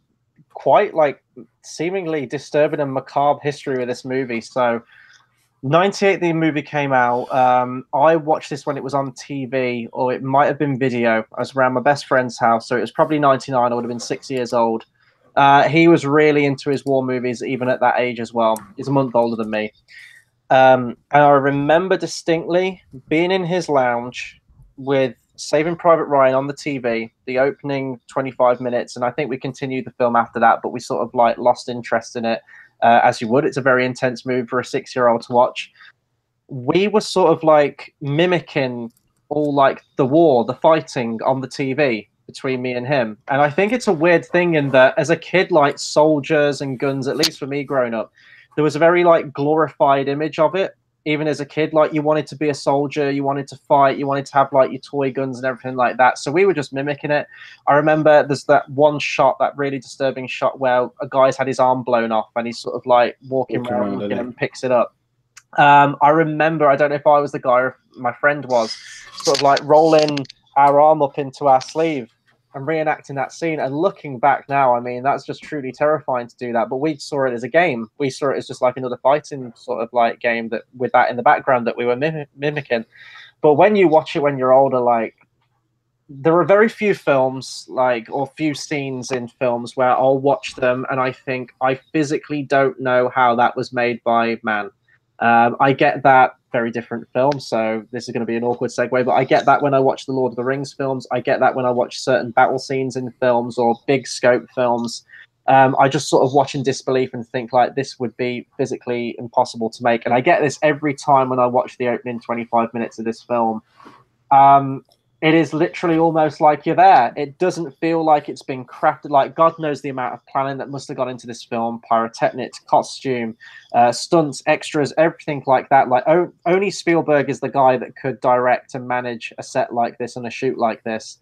S1: quite like seemingly disturbing and macabre history with this movie. So 98, the movie came out. I watched this when it was on TV, or it might have been video. I was around my best friend's house, so it was probably 99. I would have been 6 years old. He was really into his war movies, even at that age as well. He's a month older than me. And I remember distinctly being in his lounge with Saving Private Ryan on the TV, the opening 25 minutes, and I think we continued the film after that, but we sort of like lost interest in it, as you would. It's a very intense movie for a 6-year-old to watch. We were sort of like mimicking all like the war, the fighting on the TV between me and him. And I think it's a weird thing in that as a kid, like soldiers and guns, at least for me growing up, there was a very like glorified image of it. Even as a kid, like you wanted to be a soldier, you wanted to fight, you wanted to have like your toy guns and everything like that. So we were just mimicking it. I remember there's that one shot, that really disturbing shot where a guy's had his arm blown off and he's sort of like walking around and picks it up. I remember, I don't know if I was the guy or if my friend was, sort of like rolling our arm up into our sleeve and reenacting that scene. And looking back now, I mean, that's just truly terrifying to do that. But we saw it as a game. We saw it as just like another fighting sort of like game that with that in the background that we were mimicking. But when you watch it when you're older, like there are very few films like or few scenes in films where I'll watch them and I think I physically don't know how that was made by man. I get that very different film, so this is going to be an awkward segue, but I get that when I watch the Lord of the Rings films. I get that when I watch certain battle scenes in films or big scope films. I just sort of watch in disbelief and think like this would be physically impossible to make. And I get this every time when I watch the opening 25 minutes of this film. It is literally almost like you're there. It doesn't feel like it's been crafted. Like God knows the amount of planning that must have gone into this film, pyrotechnics, costume, stunts, extras, everything like that. Like only Spielberg is the guy that could direct and manage a set like this and a shoot like this.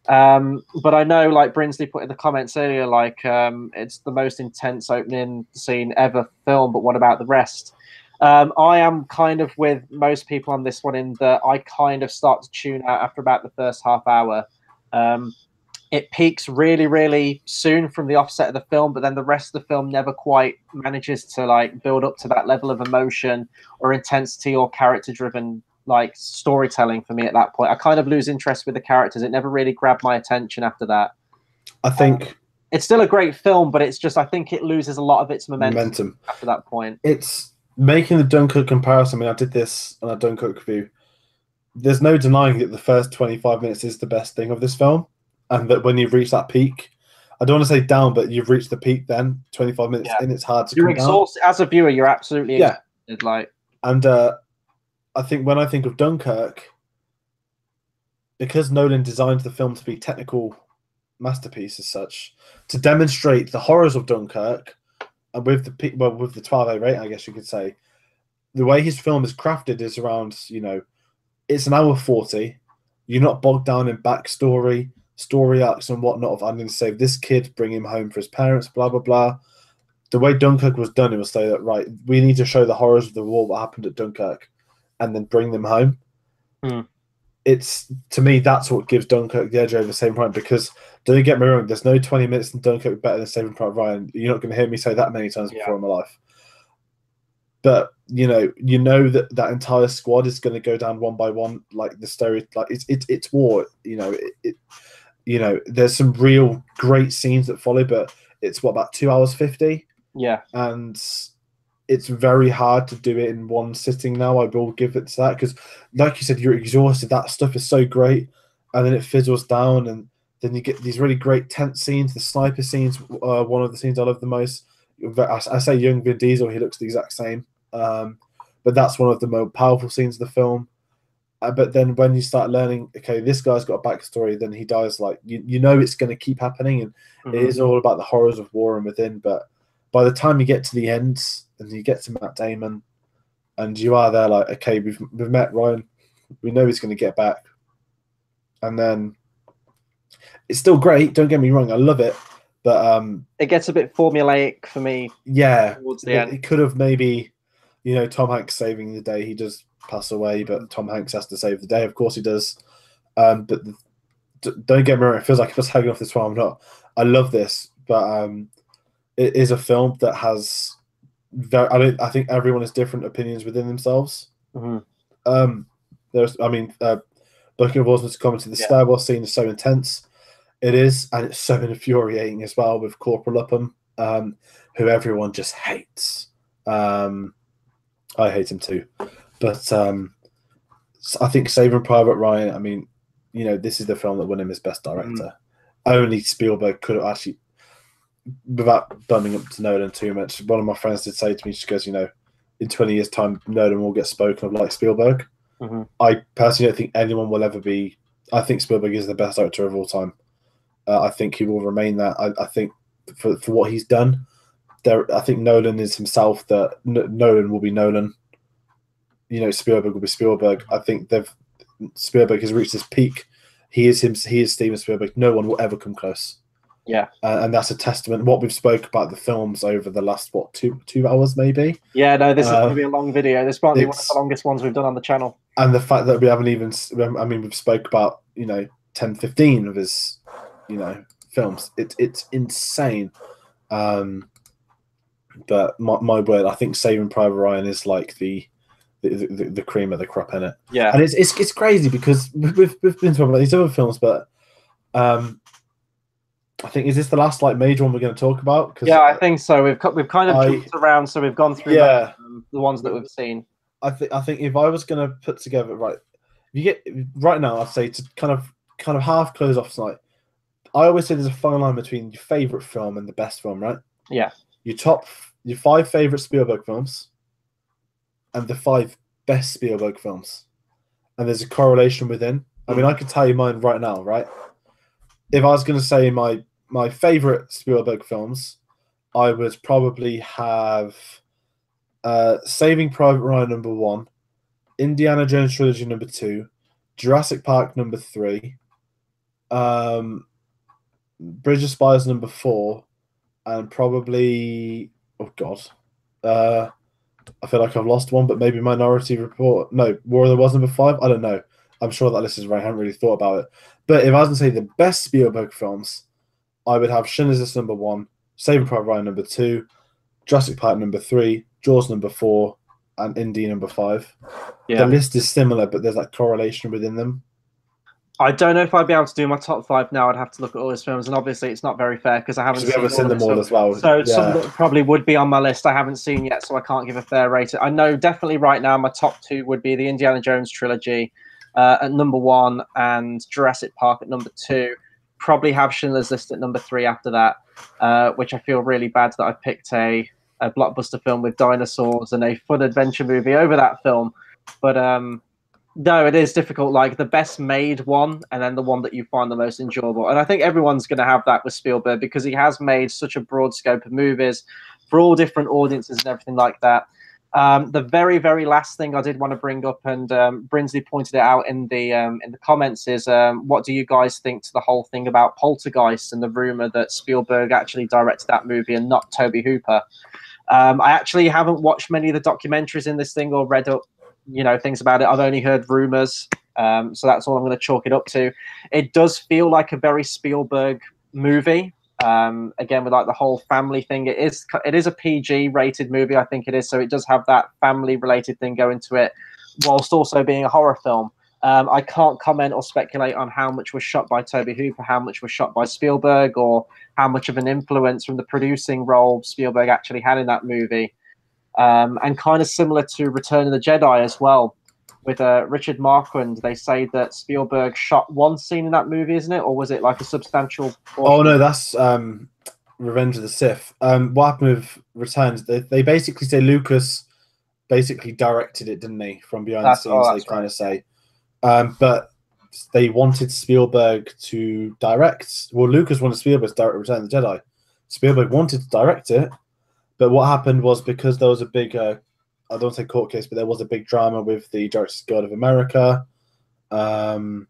S1: But I know, like Brinsley put in the comments earlier, like it's the most intense opening scene ever filmed. But what about the rest? I am kind of with most people on this one in that I kind of start to tune out after about the first half hour. It peaks really, really soon from the offset of the film, but then the rest of the film never quite manages to like build up to that level of emotion or intensity or character-driven like storytelling for me at that point. I kind of lose interest with the characters. It never really grabbed my attention after that.
S2: I think
S1: it's still a great film, but it's just I think it loses a lot of its momentum after that point.
S2: It's making the Dunkirk comparison. I mean, I did this on a Dunkirk review. There's no denying that the first 25 minutes is the best thing of this film, and that when you've reached that peak, I don't want to say down, but you've reached the peak. Then 25 minutes in, it's hard to. You're
S1: exhausted
S2: down.
S1: As a viewer. You're absolutely exhausted. Like,
S2: and I think when I think of Dunkirk, because Nolan designed the film to be technical masterpiece as such, to demonstrate the horrors of Dunkirk. And with the 12A rating, I guess you could say, the way his film is crafted is around, it's an hour 40. You're not bogged down in backstory, story arcs and whatnot of I'm going to save this kid, bring him home for his parents, blah, blah, blah. The way Dunkirk was done, it was say that, right, we need to show the horrors of the war, what happened at Dunkirk, and then bring them home. It's, to me, that's what gives Dunkirk the edge over Saving Private, because don't get me wrong, there's no 20 minutes in Dunkirk better than Saving Private Ryan. You're not going to hear me say that many times before in my life. But you know that entire squad is going to go down one by one, like the story, like it's war. There's some real great scenes that follow, but it's what, about 2 hours 50,
S1: Yeah.
S2: and it's very hard to do it in one sitting now. I will give it to that, because like you said, you're exhausted. That stuff is so great, and then it fizzles down, and then you get these really great tense scenes. The sniper scenes, one of the scenes I love the most. I say young Vin Diesel, he looks the exact same, but that's one of the more powerful scenes of the film. But then when you start learning, okay, this guy's got a backstory, then he dies. Like you know, it's going to keep happening, and it is all about the horrors of war and within. But by the time you get to the end and you get to Matt Damon, and you are there, like, okay, we've met Ryan, we know he's going to get back, and then it's still great. Don't get me wrong, I love it, but
S1: it gets a bit formulaic for me.
S2: Yeah,
S1: towards the end.
S2: It could have maybe, Tom Hanks saving the day. He does pass away, but Tom Hanks has to save the day. Of course he does. But don't get me wrong, it feels like I'm just hanging off this one. I'm not. I love this, but it is a film that has I think everyone has different opinions within themselves. There's, Booking of Osmond's commented, the Star Wars scene is so intense. It is, and it's so infuriating as well with Corporal Upham, who everyone just hates. I hate him too, but I think Saving Private Ryan. This is the film that won him his Best Director. Only Spielberg could have actually, without bumming up to Nolan too much. One of my friends did say to me, she goes, in 20 years' time, Nolan will get spoken of like Spielberg. I personally don't think anyone will ever be. I think Spielberg is the best director of all time. I think he will remain that. I think for what he's done, I think Nolan is himself. That Nolan will be Nolan. Spielberg will be Spielberg. I think Spielberg has reached his peak. He is him. He is Steven Spielberg. No one will ever come close.
S1: Yeah,
S2: and that's a testament. What we've spoke about the films over the last two hours maybe.
S1: Yeah, no, this is going to be a long video. This might be one of the longest ones we've done on the channel.
S2: And the fact that we haven't even, we've spoke about 10, 15 of his films. It's insane. But my word, I think Saving Private Ryan is like the cream of the crop in it.
S1: Yeah,
S2: and it's crazy because we've been talking about these other films, but I think, is this the last major one we're going to talk about?
S1: Yeah, I think so. We've kind of jumped around, so we've gone through the ones that we've seen.
S2: I think if I was going to put together if you get right now, I'd say to kind of half close off tonight. I always say there's a fine line between your favorite film and the best film, right?
S1: Yeah.
S2: Your 5 favorite Spielberg films, and the 5 best Spielberg films, and there's a correlation within. I could tell you mine right now, right? If I was going to say my favorite Spielberg films, I would probably have Saving Private Ryan number 1, Indiana Jones Trilogy number 2, Jurassic Park number 3, Bridge of Spies number 4, and probably I feel like I've lost one, but maybe Minority Report. No, War of the Worlds number 5. I don't know. I'm sure that list is right. I haven't really thought about it. But if I was going to say the best Spielberg films, I would have Schindler's List number 1, Saving Private Ryan number 2, Jurassic Park number 3, Jaws number 4, and Indy number 5. Yeah. The list is similar, but there's that correlation within them.
S1: I don't know if I'd be able to do my top 5 now. I'd have to look at all his films, and obviously it's not very fair because I haven't
S2: seen them all as well.
S1: So some that probably would be on my list I haven't seen yet, so I can't give a fair rating. I know definitely right now my top 2 would be the Indiana Jones trilogy at number 1 and Jurassic Park at number 2. Probably have Schindler's List at number 3 after that, which I feel really bad that I picked a blockbuster film with dinosaurs and a fun adventure movie over that film. But no, it is difficult. Like the best made one, and then the one that you find the most enjoyable. And I think everyone's going to have that with Spielberg because he has made such a broad scope of movies for all different audiences and everything like that. The very, very last thing I did want to bring up, and Brinsley pointed it out in the comments, is what do you guys think to the whole thing about Poltergeist and the rumor that Spielberg actually directed that movie and not Tobe Hooper? I actually haven't watched many of the documentaries in this thing or read up things about it. I've only heard rumors, so that's all I'm going to chalk it up to. It does feel like a very Spielberg movie. Again, with like the whole family thing, it is a PG rated movie, I think it is, so it does have that family related thing going to it whilst also being a horror film. I can't comment or speculate on how much was shot by Toby Hooper, how much was shot by Spielberg, or how much of an influence from the producing role Spielberg actually had in that movie. And kind of similar to Return of the Jedi as well, with Richard Marquand. They say that Spielberg shot one scene in that movie, isn't it? Or was it like a substantial portion?
S2: Oh no, that's Revenge of the Sith. What happened with Returns? They basically say Lucas basically directed it, didn't they? From behind the scenes, they kind of say. But they wanted Spielberg to direct. Well, Lucas wanted Spielberg to direct Return of the Jedi. Spielberg wanted to direct it, but what happened was, because there was a big, I don't say court case, but there was a big drama with the Directors Guild of America. Because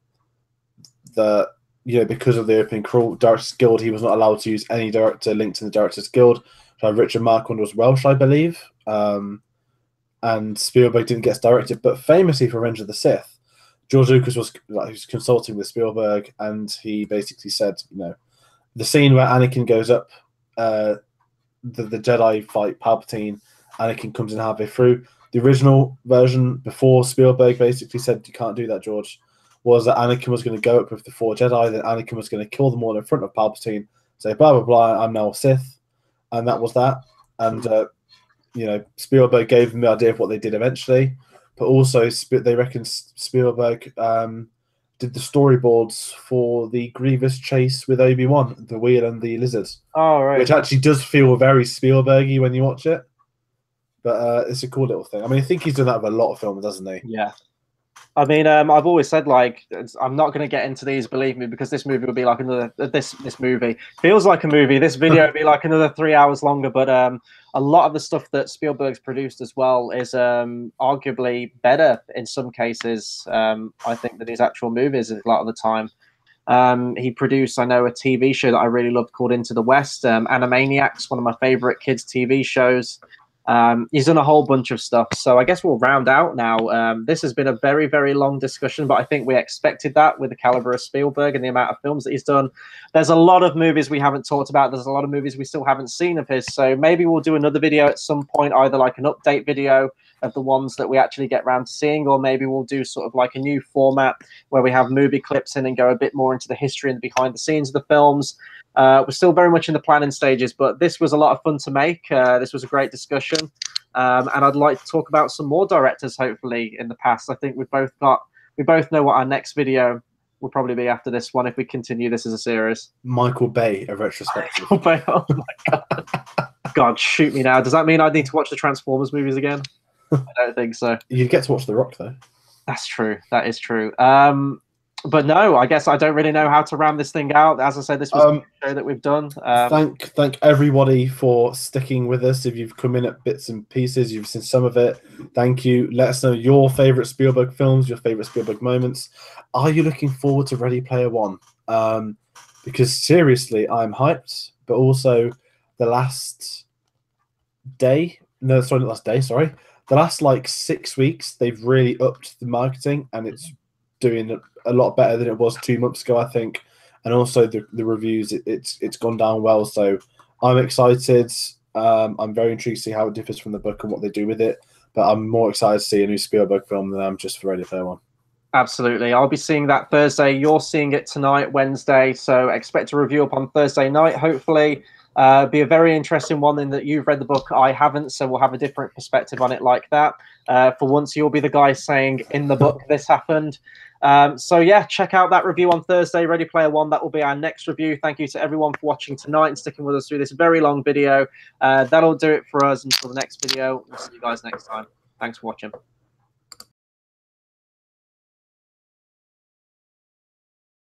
S2: of the opening crawl, Directors Guild, he was not allowed to use any director linked to the Directors Guild. So Richard Marquand was Welsh, I believe. And Spielberg didn't get directed, but famously for Revenge of the Sith, George Lucas was consulting with Spielberg, and he basically said, the scene where Anakin goes up, the Jedi fight Palpatine, Anakin comes in halfway through. The original version, before Spielberg basically said, you can't do that, George, was that Anakin was going to go up with the 4 Jedi, then Anakin was going to kill them all in front of Palpatine, say, blah, blah, blah, I'm now a Sith. And that was that. And, Spielberg gave them the idea of what they did eventually. But also, they reckon Spielberg did the storyboards for the Grievous chase with Obi-Wan, the wheel and the lizards.
S1: Oh, right.
S2: Which actually does feel very Spielbergy when you watch it. But it's a cool little thing. I mean, I think he's done that with a lot of films, doesn't he?
S1: Yeah. I mean, I've always said, like, I'm not going to get into these, believe me, because this movie will be like another, this movie feels like a movie. This video will be like another 3 hours longer, but a lot of the stuff that Spielberg's produced as well is arguably better in some cases, I think, than his actual movies a lot of the time. He produced, I know, a TV show that I really loved called Into the West, Animaniacs, one of my favorite kids' TV shows. He's done a whole bunch of stuff, so I guess we'll round out now. This has been a very, very long discussion, but I think we expected that with the caliber of Spielberg and the amount of films that he's done. There's a lot of movies we haven't talked about. There's a lot of movies we still haven't seen of his, so maybe we'll do another video at some point, either like an update video of the ones that we actually get around to seeing, or maybe we'll do sort of like a new format where we have movie clips in and go a bit more into the history and the behind the scenes of the films. We're still very much in the planning stages, but this was a lot of fun to make. This was a great discussion, and I'd like to talk about some more directors, hopefully, in the past. I think we both know what our next video will probably be after this one if we continue this as a series.
S2: Michael Bay, a retrospective.
S1: Michael Bay, oh my god. God, shoot me now. Does that mean I need to watch the Transformers movies again? I don't think so.
S2: You get to watch The Rock, though.
S1: That's true. That is true. But no, I guess I don't really know how to round this thing out. As I said, this was a show that we've done.
S2: Thank everybody for sticking with us. If you've come in at bits and pieces, you've seen some of it. Thank you. Let us know your favorite Spielberg films, your favorite Spielberg moments. Are you looking forward to Ready Player One? Because seriously, I'm hyped. But also, the last like 6 weeks, they've really upped the marketing, and it's doing a lot better than it was 2 months ago, I think. And also the reviews, it's gone down well. So I'm excited. I'm very intrigued to see how it differs from the book and what they do with it. But I'm more excited to see a new Spielberg film than I'm just for Ready Player One.
S1: Absolutely. I'll be seeing that Thursday. You're seeing it tonight, Wednesday. So expect a review up on Thursday night, hopefully. Be a very interesting one in that you've read the book, I haven't, so we'll have a different perspective on it like that. For once, you'll be the guy saying in the book this happened. So yeah, check out that review on Thursday, Ready Player One. That will be our next review. Thank you to everyone for watching tonight and sticking with us through this very long video. That'll do it for us until the next video. We'll see you guys next time. Thanks for watching.